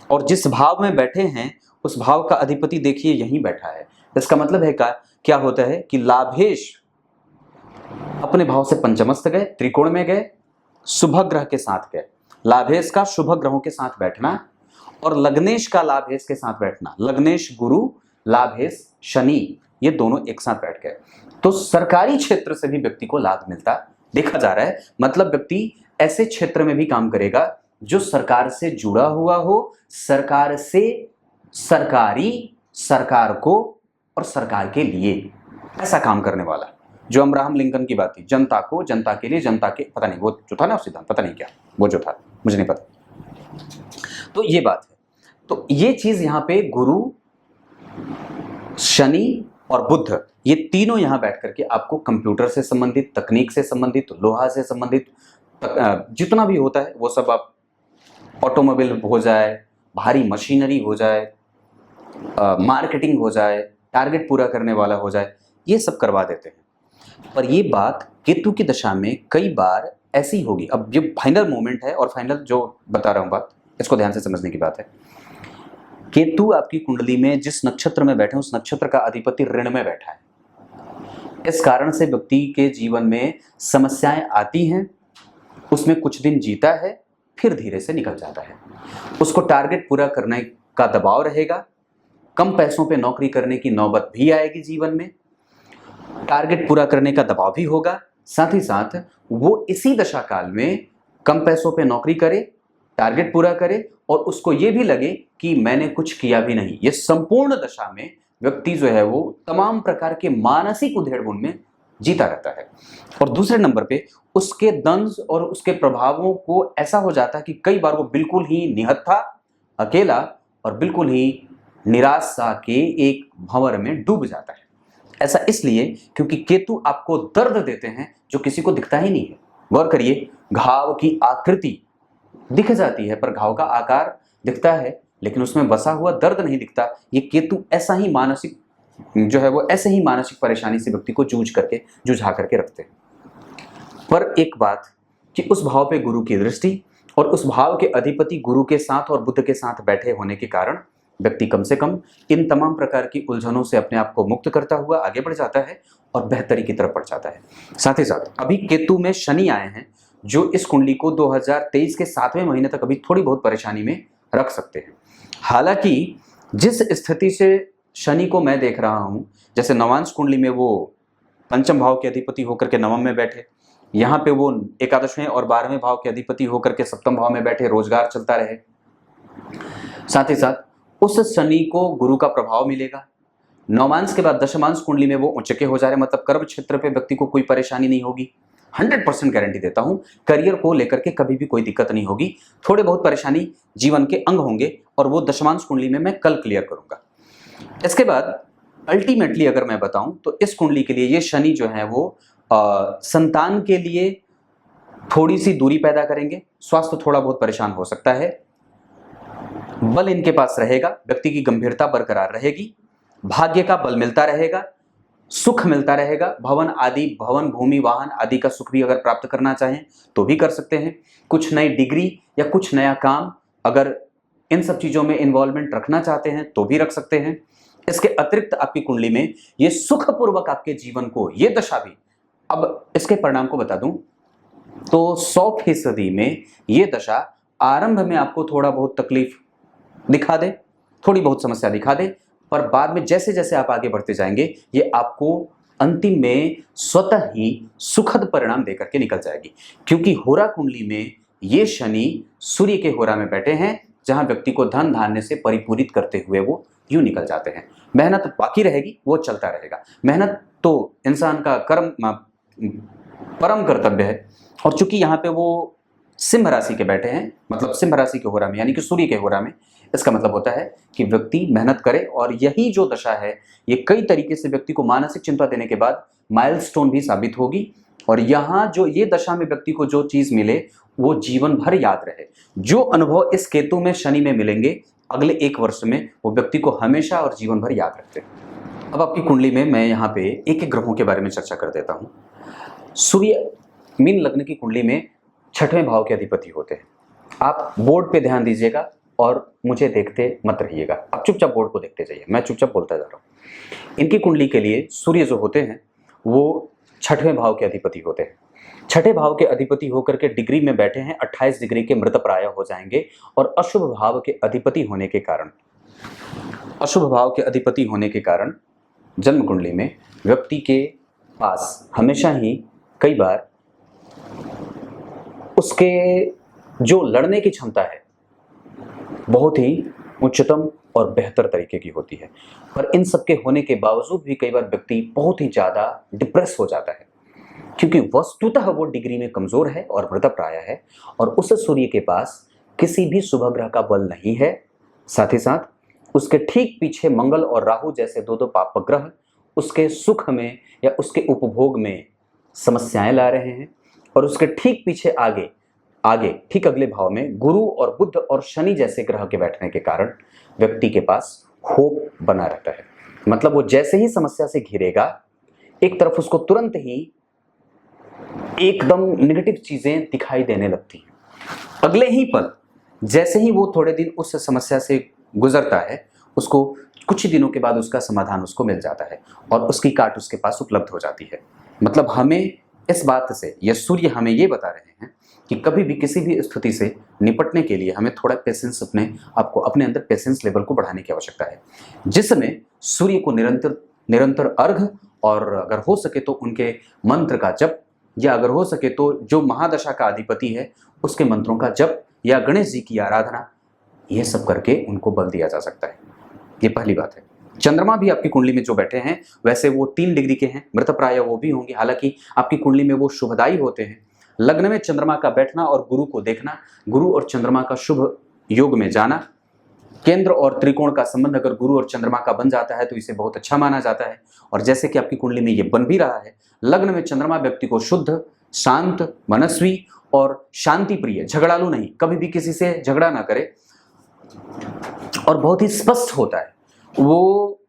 और जिस भाव में बैठे हैं उस भाव का अधिपति देखिए यहीं बैठा है। इसका मतलब है क्या होता है कि लाभेश अपने भाव से पंचमस्त गए, त्रिकोण में गए, शुभ ग्रह के साथ गए। लाभेश का शुभ ग्रहों के साथ बैठना और लग्नेश का लाभेश के साथ बैठना, लग्नेश गुरु, लाभेश शनि, ये दोनों एक साथ बैठ गए तो सरकारी क्षेत्र से भी व्यक्ति को लाभ मिलता देखा जा रहा है। मतलब व्यक्ति ऐसे क्षेत्र में भी काम करेगा जो सरकार से जुड़ा हुआ हो, सरकार से, सरकारी, सरकार को और सरकार के लिए ऐसा काम करने वाला। जो अब्राहम लिंकन की बात थी, जनता को, जनता के लिए, जनता के, पता नहीं वो जो था ना सिद्धांत, पता नहीं क्या वो जो था, मुझे नहीं पता। तो ये बात है। तो ये चीज यहाँ पे गुरु, शनि और बुध, ये तीनों यहां बैठ करके आपको कंप्यूटर से संबंधित, तकनीक से संबंधित, लोहा से संबंधित जितना भी होता है वो सब, आप ऑटोमोबाइल हो जाए, भारी मशीनरी हो जाए, मार्केटिंग हो जाए, टारगेट पूरा करने वाला हो जाए, ये सब करवा देते हैं। पर ये बात केतु की दशा में कई बार ऐसी होगी। अब ये फाइनल मोमेंट है और फाइनल जो बता रहा हूं बात, इसको ध्यान से समझने की बात है। केतु आपकी कुंडली में जिस नक्षत्र में बैठे उस नक्षत्र का अधिपति ऋण में बैठा है। इस कारण से व्यक्ति के जीवन में समस्याएं आती हैं, उसमें कुछ दिन जीता है फिर धीरे से निकल जाता है। उसको टारगेट पूरा करने का दबाव रहेगा, कम पैसों पे नौकरी करने की नौबत भी आएगी जीवन में, टारगेट पूरा करने का दबाव भी होगा, साथ ही साथ वो इसी दशा काल में कम पैसों पे नौकरी करे, टारगेट पूरा करे और उसको ये भी लगे कि मैंने कुछ किया भी नहीं। ये संपूर्ण दशा में व्यक्ति जो है वो तमाम प्रकार के मानसिक उधेड़बुन में जीता रहता है। और दूसरे नंबर पे उसके दंश और उसके प्रभावों को ऐसा हो जाता है कि कई बार वो बिल्कुल ही निहत्था, अकेला और बिल्कुल ही निराशा के एक भंवर में डूब जाता है। ऐसा इसलिए क्योंकि केतु आपको दर्द देते हैं जो किसी को दिखता ही नहीं है। गौर करिए, घाव की आकृति दिख जाती है पर घाव का आकार दिखता है, लेकिन उसमें बसा हुआ दर्द नहीं दिखता। ये केतु ऐसा ही मानसिक जो है वो ऐसे ही मानसिक परेशानी से व्यक्ति को जुझा करके रखते हैं। पर एक बात कि उस भाव पे गुरु की दृष्टि और उस भाव के अधिपति गुरु के साथ और बुध के साथ बैठे होने के कारण व्यक्ति कम से कम इन तमाम प्रकार की उलझनों से अपने आप को मुक्त करता हुआ आगे बढ़ जाता है और बेहतरी की तरफ बढ़ जाता है। साथ ही साथ अभी केतु में शनि आए हैं, जो इस कुंडली को 2023 के 7वें महीने तक अभी थोड़ी बहुत परेशानी में रख सकते हैं। हालांकि जिस स्थिति से शनि को मैं देख रहा हूं, जैसे नवांश कुंडली में वो पंचम भाव के अधिपति होकर के नवम में बैठे, यहाँ पे वो एकादशवें और 12वें भाव के अधिपति होकर के सप्तम भाव में बैठे, रोजगार चलता रहे। साथ ही साथ उस शनि को गुरु का प्रभाव मिलेगा। नवमांश के बाद दशमांश कुंडली में वो उच्च के हो जा रहे, मतलब कर्म क्षेत्र पे व्यक्ति को कोई परेशानी नहीं होगी। 100% गारंटी देता हूं, करियर को लेकर के कभी भी कोई दिक्कत नहीं होगी। थोड़े बहुत परेशानी जीवन के अंग होंगे और वो दशमांश कुंडली में मैं कल क्लियर करूंगा। इसके बाद अल्टीमेटली अगर मैं बताऊं तो इस कुंडली के लिए ये शनि जो है वो संतान के लिए थोड़ी सी दूरी पैदा करेंगे, स्वास्थ्य थोड़ा बहुत परेशान हो सकता है, बल इनके पास रहेगा, व्यक्ति की गंभीरता बरकरार रहेगी, भाग्य का बल मिलता रहेगा, सुख मिलता रहेगा, भवन भूमि वाहन आदि का सुख भी अगर प्राप्त करना चाहें तो भी कर सकते हैं। कुछ नई डिग्री या कुछ नया काम अगर इन सब चीजों में इन्वॉल्वमेंट रखना चाहते हैं तो भी रख सकते हैं। इसके अतिरिक्त आपकी कुंडली में ये सुखपूर्वक आपके जीवन को ये दशा भी, अब इसके परिणाम को बता दूं तो 100% में ये दशा आरंभ में आपको थोड़ा बहुत तकलीफ दिखा दे, थोड़ी बहुत समस्या दिखा दे, पर बाद में जैसे जैसे आप आगे बढ़ते जाएंगे ये आपको अंतिम में स्वतः ही सुखद परिणाम देकर के निकल जाएगी। क्योंकि होरा कुंडली में ये शनि सूर्य के होरा में बैठे हैं, जहां व्यक्ति को धन धान्य से परिपूरित करते हुए वो यूं निकल जाते हैं। मेहनत बाकी रहेगी, वो चलता रहेगा। मेहनत तो इंसान का परम कर्तव्य है। और चूंकि यहाँ पे वो सिंह राशि के बैठे हैं, मतलब सिंह राशि के होरा में यानी कि सूर्य के होरा में, इसका मतलब होता है कि व्यक्ति मेहनत करे। और यही जो दशा है ये कई तरीके से व्यक्ति को मानसिक चिंता देने के बाद माइलस्टोन भी साबित होगी। और यहाँ जो ये दशा में व्यक्ति को जो चीज मिले वो जीवन भर याद रहे। जो अनुभव इस केतु में शनि में मिलेंगे अगले 1 वर्ष में, वो व्यक्ति को हमेशा और जीवन भर याद रखते हैं। अब आपकी कुंडली में मैं यहाँ पे एक एक ग्रहों के बारे में चर्चा कर देता हूँ। सूर्य मीन लग्न की कुंडली में 6वें भाव के अधिपति होते हैं। आप बोर्ड पे ध्यान दीजिएगा और मुझे देखते मत रहिएगा, आप चुपचाप बोर्ड को देखते जाइए, मैं चुपचाप बोलता जा रहा हूँ। इनकी कुंडली के लिए सूर्य जो होते हैं वो 6वें भाव के अधिपति होते हैं। 6ठे भाव के अधिपति होकर के डिग्री में बैठे हैं, 28 डिग्री के मृतप्राय हो जाएंगे। और अशुभ भाव के अधिपति होने के कारण जन्म कुंडली में व्यक्ति के पास हमेशा ही कई बार उसके जो लड़ने की क्षमता है बहुत ही उच्चतम और बेहतर तरीके की होती है। पर इन सब के होने के बावजूद भी कई बार व्यक्ति बहुत ही ज्यादा डिप्रेस हो जाता है, क्योंकि वस्तुतः वो डिग्री में कमजोर है और मृतप्राय है और उस सूर्य के पास किसी भी शुभ ग्रह का बल नहीं है। साथ ही साथ उसके ठीक पीछे मंगल और राहु जैसे दो पाप ग्रह उसके सुख में या उसके उपभोग में समस्याएं ला रहे हैं। और उसके ठीक पीछे आगे ठीक अगले भाव में गुरु और बुध और शनि जैसे ग्रह के बैठने के कारण व्यक्ति के पास होप बना रहता है। मतलब वो जैसे ही समस्या से घिरेगा, एक तरफ उसको तुरंत ही एकदम नेगेटिव चीजें दिखाई देने लगती हैं। अगले ही पल जैसे ही वो थोड़े दिन उस समस्या से गुजरता है, उसको कुछ दिनों के बाद उसका समाधान उसको मिल जाता है और उसकी काट उसके पास उपलब्ध हो जाती है। मतलब हमें इस बात से यह सूर्य हमें ये बता रहे हैं कि कभी भी किसी भी स्थिति से निपटने के लिए हमें थोड़ा पेशेंस अपने अंदर पेशेंस लेवल को बढ़ाने की आवश्यकता है, जिसमें सूर्य को निरंतर अर्घ और अगर हो सके तो उनके मंत्र का जप, या अगर हो सके तो जो महादशा का अधिपति है उसके मंत्रों का जप या गणेश जी की आराधना, यह सब करके उनको बल दिया जा सकता है। ये पहली बात है। चंद्रमा भी आपकी कुंडली में जो बैठे हैं वैसे वो 3 डिग्री के हैं, मृतप्राय वो भी होंगे। हालांकि आपकी कुंडली में वो शुभदायी होते हैं। लग्न में चंद्रमा का बैठना और गुरु को देखना, गुरु और चंद्रमा का शुभ योग में जाना, केंद्र और त्रिकोण का संबंध अगर गुरु और चंद्रमा का बन जाता है तो इसे बहुत अच्छा माना जाता है। और जैसे कि आपकी कुंडली में ये बन भी रहा है, लग्न में चंद्रमा व्यक्ति को शुद्ध, शांत, मनस्वी और शांति प्रिय, झगड़ालू नहीं, कभी भी किसी से झगड़ा ना करे और बहुत ही स्पष्ट होता है। वो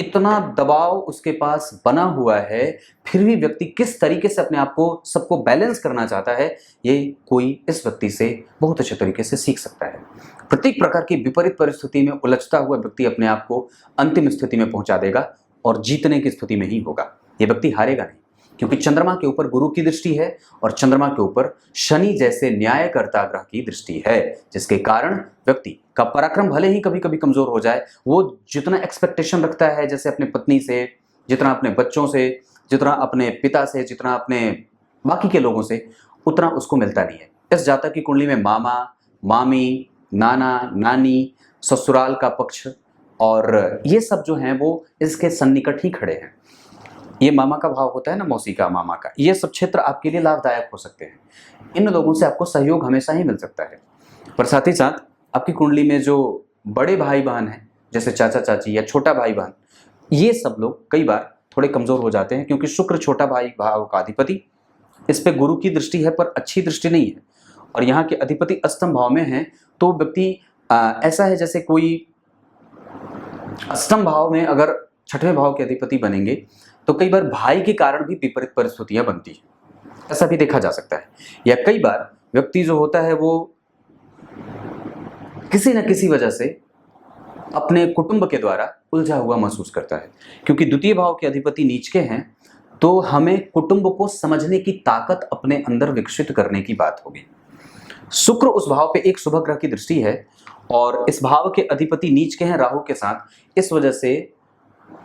इतना दबाव उसके पास बना हुआ है, फिर भी व्यक्ति किस तरीके से अपने आप को सबको बैलेंस करना चाहता है, ये कोई इस व्यक्ति से बहुत अच्छे तरीके से सीख सकता है। प्रत्येक प्रकार की विपरीत परिस्थिति में उलझता हुआ व्यक्ति अपने आप को अंतिम स्थिति में पहुंचा देगा और जीतने की स्थिति में ही होगा। ये व्यक्ति हारेगा नहीं, क्योंकि चंद्रमा के ऊपर गुरु की दृष्टि है और चंद्रमा के ऊपर शनि जैसे न्यायकर्ता ग्रह की दृष्टि है, जिसके कारण व्यक्ति का पराक्रम भले ही कभी कभी कमजोर हो जाए, वो जितना एक्सपेक्टेशन रखता है, जैसे अपने पत्नी से, जितना अपने बच्चों से, जितना अपने पिता से, जितना अपने बाकी के लोगों से, उतना उसको मिलता नहीं है। इस जातक की कुंडली में मामा, मामी, नाना, नानी, ससुराल का पक्ष और ये सब जो हैं वो इसके सन्निकट ही खड़े हैं। ये मामा का भाव होता है ना, मौसी का, मामा का, ये सब क्षेत्र आपके लिए लाभदायक हो सकते हैं। इन लोगों से आपको सहयोग हमेशा ही मिल सकता है। पर साथ ही साथ आपकी कुंडली में जो बड़े भाई बहन हैं, जैसे चाचा चाची या छोटा भाई बहन, ये सब लोग कई बार थोड़े कमजोर हो जाते हैं, क्योंकि शुक्र छोटा भाई भाव का अधिपति, इस पे गुरु की दृष्टि है पर अच्छी दृष्टि नहीं है, और यहाँ के अधिपति अष्टम भाव में है। तो व्यक्ति ऐसा है जैसे कोई अष्टम भाव में अगर छठवें भाव के अधिपति बनेंगे तो कई बार भाई के कारण भी विपरीत परिस्थितियां बनती हैं, ऐसा भी देखा जा सकता है। या कई बार व्यक्ति जो होता है वो किसी न किसी वजह से अपने कुटुंब के द्वारा उलझा हुआ महसूस करता है, क्योंकि द्वितीय भाव के अधिपति नीच के हैं, तो हमें कुटुंब को समझने की ताकत अपने अंदर विकसित करने की बात होगी। शुक्र उस भाव पे एक शुभ ग्रह की दृष्टि है और इस भाव के अधिपति नीच के हैं राहु के साथ। इस वजह से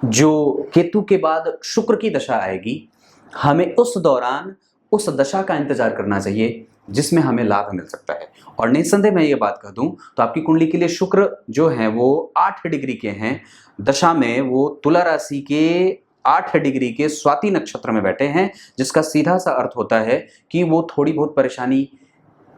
जो केतु के बाद शुक्र की दशा आएगी, हमें उस दौरान उस दशा का इंतजार करना चाहिए जिसमें हमें लाभ मिल सकता है। और निस्संदेह मैं ये बात कह दूं तो आपकी कुंडली के लिए शुक्र जो है वो 8 डिग्री के हैं दशा में, वो तुला राशि के 8 डिग्री के स्वाति नक्षत्र में बैठे हैं, जिसका सीधा सा अर्थ होता है कि वो थोड़ी बहुत परेशानी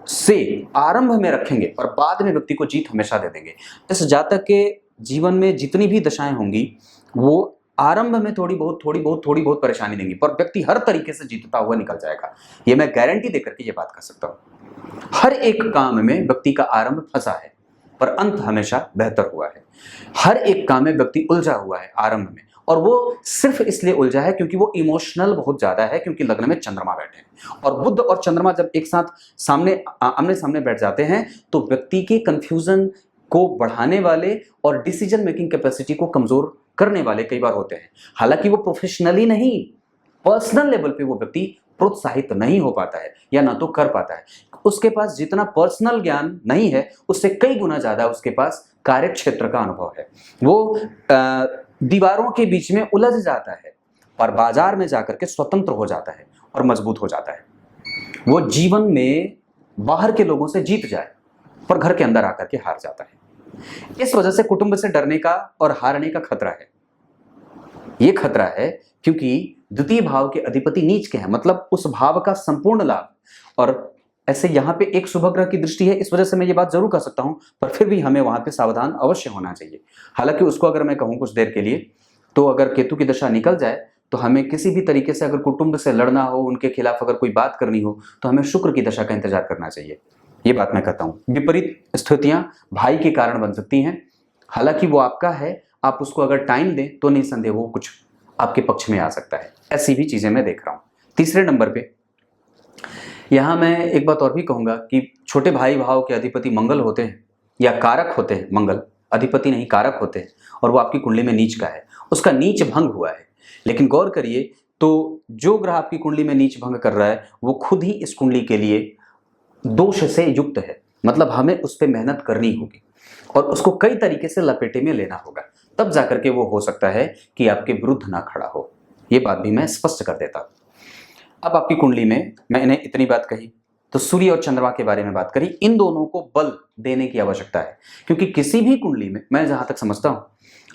से आरंभ में रखेंगे और बाद में व्यक्ति को जीत हमेशा दे देंगे। इस जातक के जीवन में जितनी भी दशाएं होंगी वो आरंभ में थोड़ी बहुत परेशानी देंगी, पर व्यक्ति हर तरीके से जीतता हुआ निकल जाएगा। ये मैं गारंटी देकर के ये बात कर सकता हूँ। हर एक काम में व्यक्ति का आरंभ फंसा है पर अंत हमेशा बेहतर हुआ है। हर एक काम में व्यक्ति उलझा हुआ है आरंभ में, और वो सिर्फ इसलिए उलझा है क्योंकि वो इमोशनल बहुत ज्यादा है, क्योंकि लग्न में चंद्रमा बैठे हैं। और बुध और चंद्रमा जब एक साथ आमने सामने बैठ जाते हैं तो व्यक्ति के कंफ्यूजन को बढ़ाने वाले और डिसीजन मेकिंग कैपेसिटी को कमजोर करने वाले कई बार होते हैं। हालांकि वो प्रोफेशनली नहीं, पर्सनल लेवल पे वो व्यक्ति प्रोत्साहित नहीं हो पाता है या ना तो कर पाता है। उसके पास जितना पर्सनल ज्ञान नहीं है उससे कई गुना ज्यादा उसके पास कार्य क्षेत्र का अनुभव है। वो दीवारों के बीच में उलझ जाता है और बाजार में जाकर के स्वतंत्र हो जाता है और मजबूत हो जाता है। वो जीवन में बाहर के लोगों से जीत जाए पर घर के अंदर आकर के हार जाता है। इस वजह से कुटुंब से डरने का और हारने का खतरा है। यह खतरा है क्योंकि द्वितीय भाव के अधिपति नीच के हैं, मतलब उस भाव का संपूर्ण लाभ, और ऐसे यहाँ पे एक शुभ ग्रह की दृष्टि है। इस वजह से मैं ये बात जरूर कर सकता हूँ, पर फिर भी हमें वहां पे सावधान अवश्य होना चाहिए। हालांकि उसको अगर मैं कहूँ कुछ देर के लिए, तो अगर केतु की दशा निकल जाए तो हमें किसी भी तरीके से अगर कुटुंब से लड़ना हो, उनके खिलाफ अगर कोई बात करनी हो, तो हमें शुक्र की दशा का इंतजार करना चाहिए। ये बात मैं कहता हूँ। विपरीत स्थितियां भाई के कारण बन सकती हैं, हालांकि वो आपका है, आप उसको अगर टाइम दें तो निसंदेह वो कुछ आपके पक्ष में आ सकता है। ऐसी भी चीजें मैं देख रहा हूँ। तीसरे नंबर पे यहाँ मैं एक बात और भी कहूंगा कि छोटे भाई भाव के अधिपति मंगल होते हैं या कारक होते हैं। मंगल अधिपति नहीं कारक होते हैं, और वो आपकी कुंडली में नीच का है, उसका नीच भंग हुआ है। लेकिन गौर करिए तो जो ग्रह आपकी कुंडली में नीच भंग कर रहा है वो खुद ही इस कुंडली के लिए दोष से युक्त है, मतलब हमें उस पर मेहनत करनी होगी और उसको कई तरीके से लपेटे में लेना होगा, तब जाकर के वो हो सकता है कि आपके विरुद्ध ना खड़ा हो। ये बात भी मैं स्पष्ट कर देता हूं। अब आपकी कुंडली में मैंने इतनी बात कही, तो सूर्य और चंद्रमा के बारे में बात करी। इन दोनों को बल देने की आवश्यकता है, क्योंकि किसी भी कुंडली में, मैं जहां तक समझता हूं,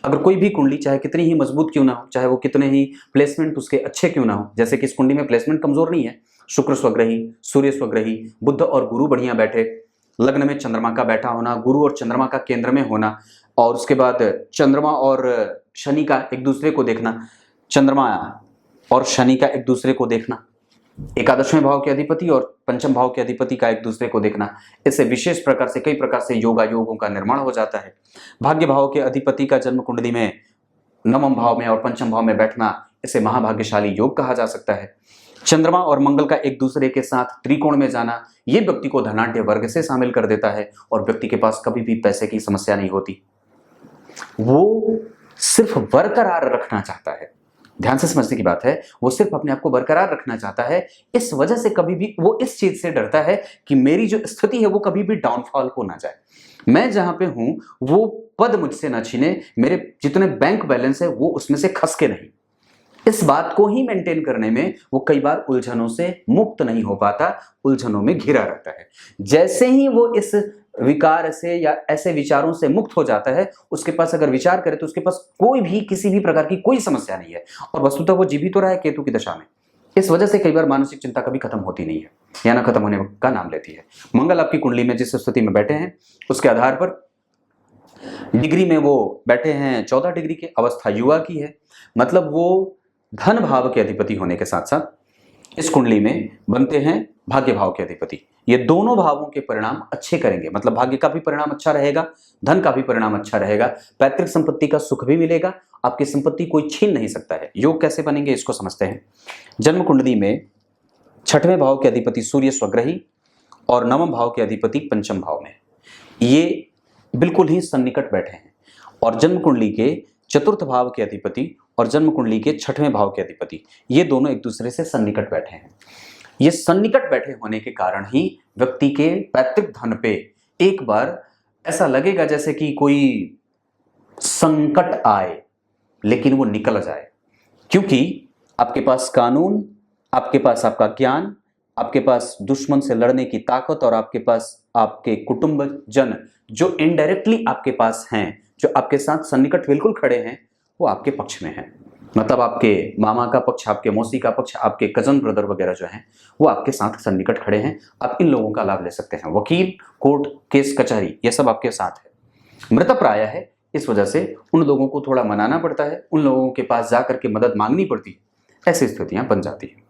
अगर कोई भी कुंडली चाहे कितनी ही मजबूत क्यों ना हो, चाहे वो कितने ही प्लेसमेंट उसके अच्छे क्यों ना हो, जैसे कि इस कुंडली में प्लेसमेंट कमजोर नहीं है, शुक्र स्वग्रही, सूर्य स्वग्रही, बुध और गुरु बढ़िया बैठे, लग्न में चंद्रमा का बैठा होना, गुरु और चंद्रमा का केंद्र में होना, और उसके बाद चंद्रमा और शनि का एक दूसरे को देखना, चंद्रमा और शनि का एक दूसरे को देखना, एकादशवें भाव के अधिपति और पंचम भाव के अधिपति का एक दूसरे को देखना, इससे विशेष प्रकार से कई प्रकार से योगा योगों का निर्माण हो जाता है। भाग्य भाव के अधिपति का जन्म कुंडली में नवम भाव में और पंचम भाव में बैठना, इसे महाभाग्यशाली योग कहा जा सकता है। चंद्रमा और मंगल का एक दूसरे के साथ त्रिकोण में जाना, ये व्यक्ति को धनाढ्य वर्ग से शामिल कर देता है और व्यक्ति के पास कभी भी पैसे की समस्या नहीं होती। वो सिर्फ बरकरार रखना चाहता है, ध्यान से समझने की बात है, वो सिर्फ अपने आप को बरकरार रखना चाहता है। इस वजह से कभी भी वो इस चीज से डरता है कि मेरी जो स्थिति है वो कभी भी डाउनफॉल हो ना जाए, मैं जहां पे हूं वो पद मुझसे ना छीने, मेरे जितने बैंक बैलेंस है वो उसमें से खस के नहीं। इस बात को ही मेंटेन करने में वो कई बार उलझनों से मुक्त नहीं हो पाता, उलझनों में घिरा रहता है। जैसे ही वो इस विकार से या ऐसे विचारों से मुक्त हो जाता है, उसके पास अगर विचार करे तो उसके पास कोई भी किसी भी प्रकार की कोई समस्या नहीं है और वस्तुतः वो जीवित हो रहा है केतु की दशा में। इस वजह से कई बार मानसिक चिंता कभी खत्म होती नहीं है या ना खत्म होने का नाम लेती है। मंगल आपकी कुंडली में जिस स्थिति में बैठे हैं उसके आधार पर डिग्री में वो बैठे हैं 14 डिग्री के, अवस्था युवा की है, मतलब वो धन भाव के अधिपति होने के साथ साथ इस कुंडली में बनते हैं भाग्य भाव के अधिपति। ये दोनों भावों के परिणाम अच्छे करेंगे, मतलब भाग्य का भी परिणाम अच्छा रहेगा, धन का भी परिणाम अच्छा रहेगा, पैतृक संपत्ति का सुख भी मिलेगा, आपकी संपत्ति कोई छीन नहीं सकता है। योग कैसे बनेंगे इसको समझते हैं। जन्म कुंडली में 6वें भाव के अधिपति सूर्य स्वग्रही और 9वें भाव के अधिपति पंचम भाव में, ये बिल्कुल ही सन्निकट बैठे हैं। और जन्म कुंडली के 4th भाव के अधिपति और जन्म कुंडली के 6वें भाव के अधिपति, ये दोनों एक दूसरे से सन्निकट बैठे हैं। ये सन्निकट बैठे होने के कारण ही व्यक्ति के पैतृक धन पे एक बार ऐसा लगेगा जैसे कि कोई संकट आए लेकिन वो निकल जाए, क्योंकि आपके पास कानून, आपके पास आपका ज्ञान, आपके पास दुश्मन से लड़ने की ताकत और आपके पास आपके कुटुंब जन जो इनडायरेक्टली आपके पास हैं, जो आपके साथ सन्निकट बिल्कुल खड़े हैं, वो आपके पक्ष में हैं। मतलब आपके मामा का पक्ष, आपके मौसी का पक्ष, आपके कजन ब्रदर वगैरह जो हैं वो आपके साथ सन्निकट खड़े हैं। आप इन लोगों का लाभ ले सकते हैं। वकील, कोर्ट, केस कचहरी, ये सब आपके साथ है। मृतप्राय है, इस वजह से उन लोगों को थोड़ा मनाना पड़ता है, उन लोगों के पास जा करके मदद मांगनी पड़ती है, ऐसी स्थितियां बन जाती है।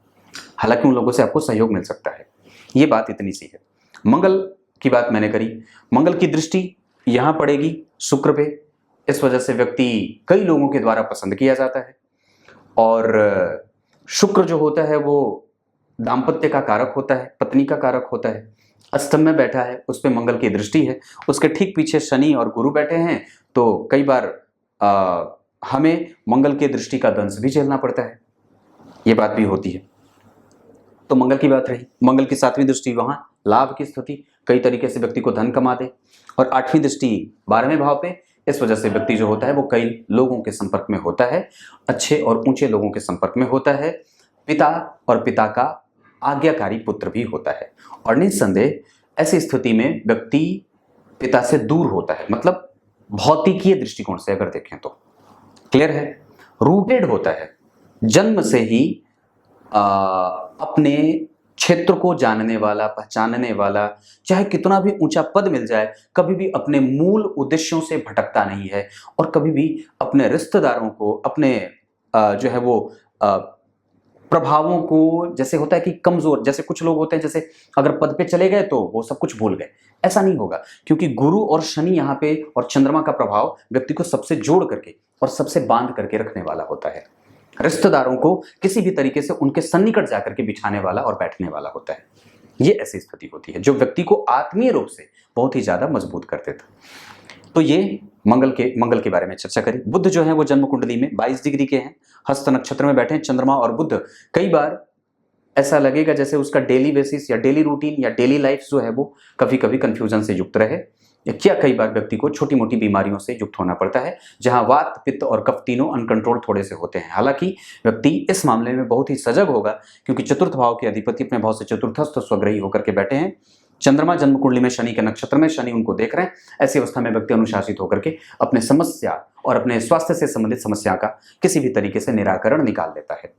हालांकि उन लोगों से आपको सहयोग मिल सकता है। ये बात इतनी सी है। मंगल की बात मैंने करी, मंगल की दृष्टि यहां पड़ेगी शुक्र पे, इस वजह से व्यक्ति कई लोगों के द्वारा पसंद किया जाता है। और शुक्र जो होता है वो दाम्पत्य का कारक होता है, पत्नी का कारक होता है। अष्टम में बैठा है, उस पर मंगल की दृष्टि है, उसके ठीक पीछे शनि और गुरु बैठे हैं, तो कई बार हमें मंगल की दृष्टि का दंश भी झेलना पड़ता है, ये बात भी होती है। तो मंगल की बात रही। मंगल की 7वीं दृष्टि वहां लाभ की स्थिति, कई तरीके से व्यक्ति को धन कमा दे। और 8वीं दृष्टि 12वें भाव पे, इस वजह से व्यक्ति जो होता है वो कई लोगों के संपर्क में होता है, अच्छे और ऊंचे लोगों के संपर्क में होता है, पिता और पिता का आज्ञाकारी पुत्र भी होता है। और निस्संदेह ऐसी स्थिति में व्यक्ति पिता से दूर होता है, मतलब भौतिकीय दृष्टिकोण से अगर देखें तो क्लियर है, रूटेड होता है, जन्म से ही अपने क्षेत्र को जानने वाला, पहचानने वाला, चाहे कितना भी ऊंचा पद मिल जाए, कभी भी अपने मूल उद्देश्यों से भटकता नहीं है और कभी भी अपने रिश्तेदारों को, अपने जो है वो प्रभावों को, जैसे होता है कि कमजोर, जैसे कुछ लोग होते हैं जैसे अगर पद पे चले गए तो वो सब कुछ भूल गए, ऐसा नहीं होगा, क्योंकि गुरु और शनि यहाँ पे और चंद्रमा का प्रभाव व्यक्ति को सबसे जोड़ करके और सबसे बांध करके रखने वाला होता है। रिश्तेदारों को किसी भी तरीके से उनके सन्निकट जाकर के बिठाने वाला और बैठने वाला होता है। ये ऐसी स्थिति होती है जो व्यक्ति को आत्मीय रूप से बहुत ही ज्यादा मजबूत कर देता है। तो ये मंगल के बारे में चर्चा करी। बुध जो है वो जन्म कुंडली में 22 डिग्री के हैं, हस्त नक्षत्र में बैठे हैं। चंद्रमा और बुध, कई बार ऐसा लगेगा जैसे उसका डेली बेसिस या डेली रूटीन या डेली लाइफ जो है वो कभी कभी कंफ्यूजन से युक्त रहे, क्या कई बार व्यक्ति को छोटी मोटी बीमारियों से युक्त होना पड़ता है, जहां वात, पित्त और कफ तीनों अनकंट्रोल थोड़े से होते हैं। हालांकि व्यक्ति इस मामले में बहुत ही सजग होगा, क्योंकि 4th भाव के अधिपति अपने भाव से चतुर्थस्थ स्वग्रही होकर के बैठे हैं। चंद्रमा जन्म कुंडली में शनि के नक्षत्र में, शनि उनको देख रहे हैं। ऐसी अवस्था में व्यक्ति अनुशासित होकर के अपने समस्या और अपने स्वास्थ्य से संबंधित समस्या का किसी भी तरीके से निराकरण निकाल देता है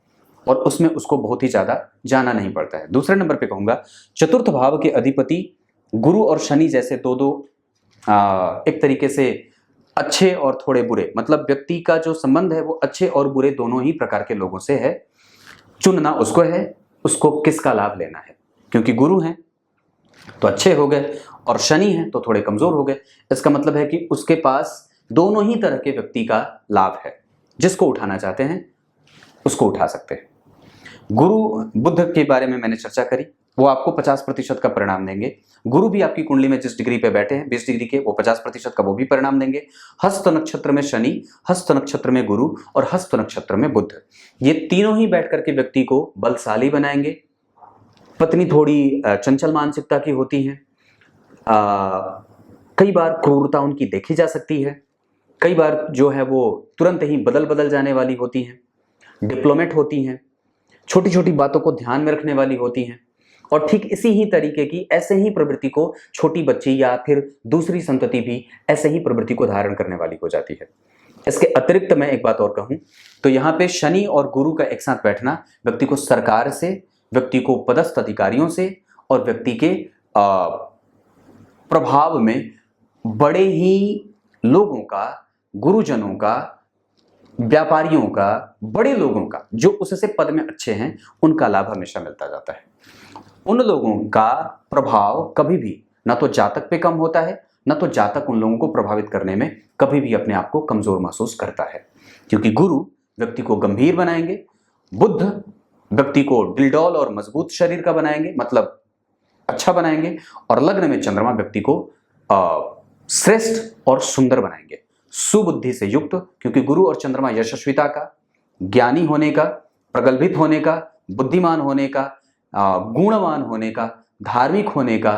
और उसमें उसको बहुत ही ज्यादा जाना नहीं पड़ता है। दूसरे नंबर पे कहूंगा 4th भाव के अधिपति गुरु और शनि जैसे दो एक तरीके से अच्छे और थोड़े बुरे, मतलब व्यक्ति का जो संबंध है वो अच्छे और बुरे दोनों ही प्रकार के लोगों से है। चुनना उसको है, उसको किसका लाभ लेना है, क्योंकि गुरु हैं तो अच्छे हो गए और शनि हैं तो थोड़े कमजोर हो गए। इसका मतलब है कि उसके पास दोनों ही तरह के व्यक्ति का लाभ है। जिसको उठाना चाहते हैं उसको उठा सकते हैं। गुरु बुध के बारे में मैंने चर्चा करी, वो आपको 50% का परिणाम देंगे। गुरु भी आपकी कुंडली में जिस डिग्री पे बैठे हैं 20 डिग्री के, वो 50% का वो भी परिणाम देंगे। हस्त नक्षत्र में शनि, हस्त नक्षत्र में गुरु और हस्त नक्षत्र में बुध, ये तीनों ही बैठ करके व्यक्ति को बलशाली बनाएंगे। पत्नी थोड़ी चंचल मानसिकता की होती है, कई बार क्रूरता उनकी देखी जा सकती है, कई बार जो है वो तुरंत ही बदल जाने वाली होती हैं, डिप्लोमेट होती हैं, छोटी छोटी बातों को ध्यान में रखने वाली होती हैं। और ठीक इसी ही तरीके की ऐसे ही प्रवृत्ति को छोटी बच्ची या फिर दूसरी संतति भी ऐसे ही प्रवृत्ति को धारण करने वाली हो जाती है। इसके अतिरिक्त मैं एक बात और कहूं तो यहाँ पे शनि और गुरु का एक साथ बैठना व्यक्ति को सरकार से, व्यक्ति को पदस्थ अधिकारियों से और व्यक्ति के प्रभाव में बड़े ही लोगों का, गुरुजनों का, व्यापारियों का, बड़े लोगों का, जो उससे पद में अच्छे हैं, उनका लाभ हमेशा मिलता जाता है। उन लोगों का प्रभाव कभी भी ना तो जातक पे कम होता है, ना तो जातक उन लोगों को प्रभावित करने में कभी भी अपने आप को कमजोर महसूस करता है, क्योंकि गुरु व्यक्ति को गंभीर बनाएंगे, बुध व्यक्ति को डिलडॉल और मजबूत शरीर का बनाएंगे, मतलब अच्छा बनाएंगे, और लग्न में चंद्रमा व्यक्ति को श्रेष्ठ और सुंदर बनाएंगे, सुबुद्धि से युक्त, क्योंकि गुरु और चंद्रमा यशस्विता का, ज्ञानी होने का, प्रगल्भित होने का, बुद्धिमान होने का, गुणवान होने का, धार्मिक होने का,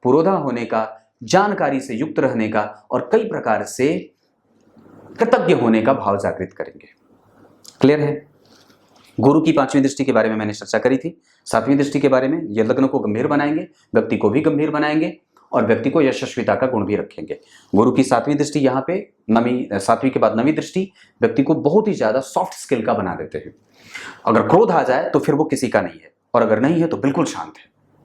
पुरोधा होने का, जानकारी से युक्त रहने का और कई प्रकार से कृतज्ञ होने का भाव जागृत करेंगे। क्लियर है? गुरु की 5वीं दृष्टि के बारे में मैंने चर्चा करी थी। 7वीं दृष्टि के बारे में, ये लग्न को गंभीर बनाएंगे, व्यक्ति को भी गंभीर बनाएंगे और व्यक्ति को यशस्विता का गुण भी रखेंगे। गुरु की 7वीं दृष्टि यहाँ पे 7वीं के बाद 9वीं दृष्टि व्यक्ति को बहुत ही ज्यादा सॉफ्ट स्किल का बना देते हैं। अगर क्रोध आ जाए तो फिर वो किसी का नहीं है, और अगर नहीं है तो बिल्कुल शांत है,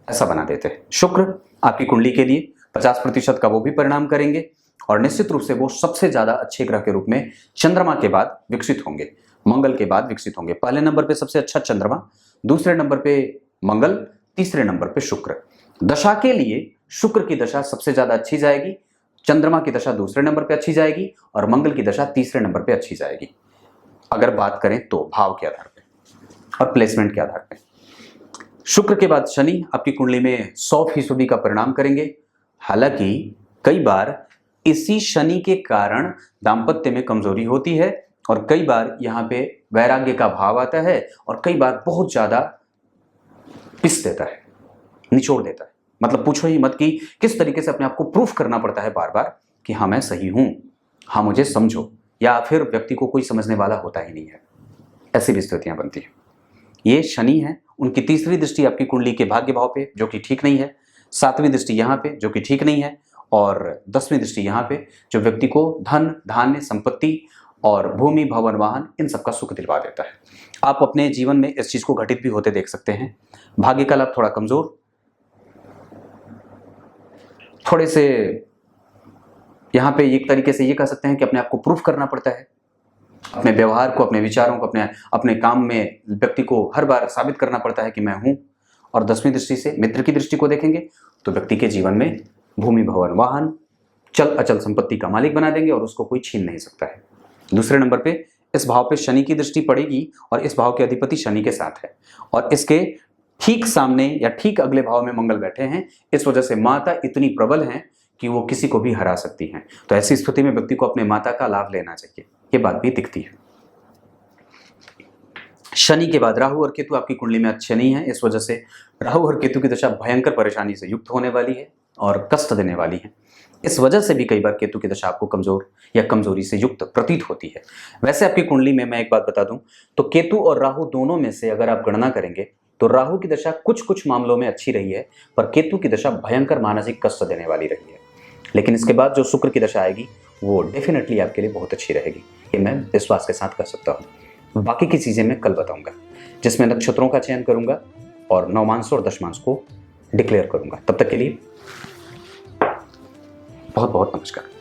ऐसा बना देते हैं। शुक्र आपकी कुंडली के लिए 50% का वो भी परिणाम करेंगे, और निश्चित रूप से वो सबसे ज्यादा अच्छे ग्रह के रूप में चंद्रमा के बाद विकसित होंगे, मंगल के बाद विकसित होंगे। पहले नंबर पे सबसे अच्छा चंद्रमा, दूसरे नंबर पे मंगल, तीसरे नंबर पे शुक्र। दशा के लिए शुक्र की दशा सबसे ज्यादा अच्छी जाएगी, चंद्रमा की दशा दूसरे नंबर पे अच्छी जाएगी और मंगल की दशा तीसरे नंबर पे अच्छी जाएगी, अगर बात करें तो भाव के आधार पे और प्लेसमेंट के आधार पे। शुक्र के बाद शनि आपकी कुंडली में 100% का परिणाम करेंगे। हालांकि कई बार इसी शनि के कारण दाम्पत्य में कमजोरी होती है, और कई बार यहाँ पे वैराग्य का भाव आता है, और कई बार बहुत ज्यादा पिस देता है, निचोड़ देता है। मतलब पूछो ही मत कि किस तरीके से अपने आप को प्रूफ करना पड़ता है बार बार कि हाँ मैं सही हूं, हाँ मुझे समझो, या फिर व्यक्ति को कोई समझने वाला होता ही नहीं है। ऐसी भी स्थितियां बनती हैं। ये शनि है, उनकी तीसरी दृष्टि आपकी कुंडली के भाग्य भाव पे जो कि ठीक नहीं है, 7वीं दृष्टि यहाँ पे जो कि ठीक नहीं है, और 10वीं दृष्टि यहाँ पे जो व्यक्ति को धन, धान्य, संपत्ति और भूमि, भवन, वाहन इन सबका सुख दिलवा देता है। आप अपने जीवन में इस चीज को घटित भी होते देख सकते हैं। भाग्य का लाभ थोड़ा कमजोर, थोड़े से यहाँ पे एक तरीके से ये कह सकते हैं कि अपने आप को प्रूफ करना पड़ता है, अपने व्यवहार को, अपने विचारों को, अपने काम में व्यक्ति को हर बार साबित करना पड़ता है कि मैं हूं। और 10वीं दृष्टि से मित्र की दृष्टि को देखेंगे तो व्यक्ति के जीवन में भूमि, भवन, वाहन, चल अचल संपत्ति का मालिक बना देंगे और उसको कोई छीन नहीं सकता है। दूसरे नंबर पे इस भाव पे शनि की दृष्टि पड़ेगी, और इस भाव के अधिपति शनि के साथ है, और इसके ठीक सामने या ठीक अगले भाव में मंगल बैठे हैं। इस वजह से माता इतनी प्रबल हैं कि वो किसी को भी हरा सकती हैं। तो ऐसी स्थिति में व्यक्ति को अपने माता का लाभ लेना चाहिए, ये बात भी दिखती है। शनि के बाद राहु और केतु आपकी कुंडली में अच्छे नहीं है, इस वजह से राहु और केतु की दशा भयंकर परेशानी से युक्त होने वाली है और कष्ट देने वाली है। इस वजह से भी कई बार केतु की दशा आपको कमजोर या कमजोरी से युक्त प्रतीत होती है। वैसे आपकी कुंडली में मैं एक बात बता दूं तो केतु और राहु दोनों में से अगर आप गणना करेंगे तो राहु की दशा कुछ कुछ मामलों में अच्छी रही है, पर केतु की दशा भयंकर मानसिक कष्ट देने वाली रही है। लेकिन इसके बाद जो शुक्र की दशा आएगी वो डेफिनेटली आपके लिए बहुत अच्छी रहेगी, ये मैं विश्वास के साथ कह सकता हूँ। बाकी की चीजें मैं कल बताऊंगा, जिसमें नक्षत्रों का चयन करूंगा और नवमांश और दशमांश को डिक्लेयर करूंगा। तब तक के लिए बहुत बहुत नमस्कार।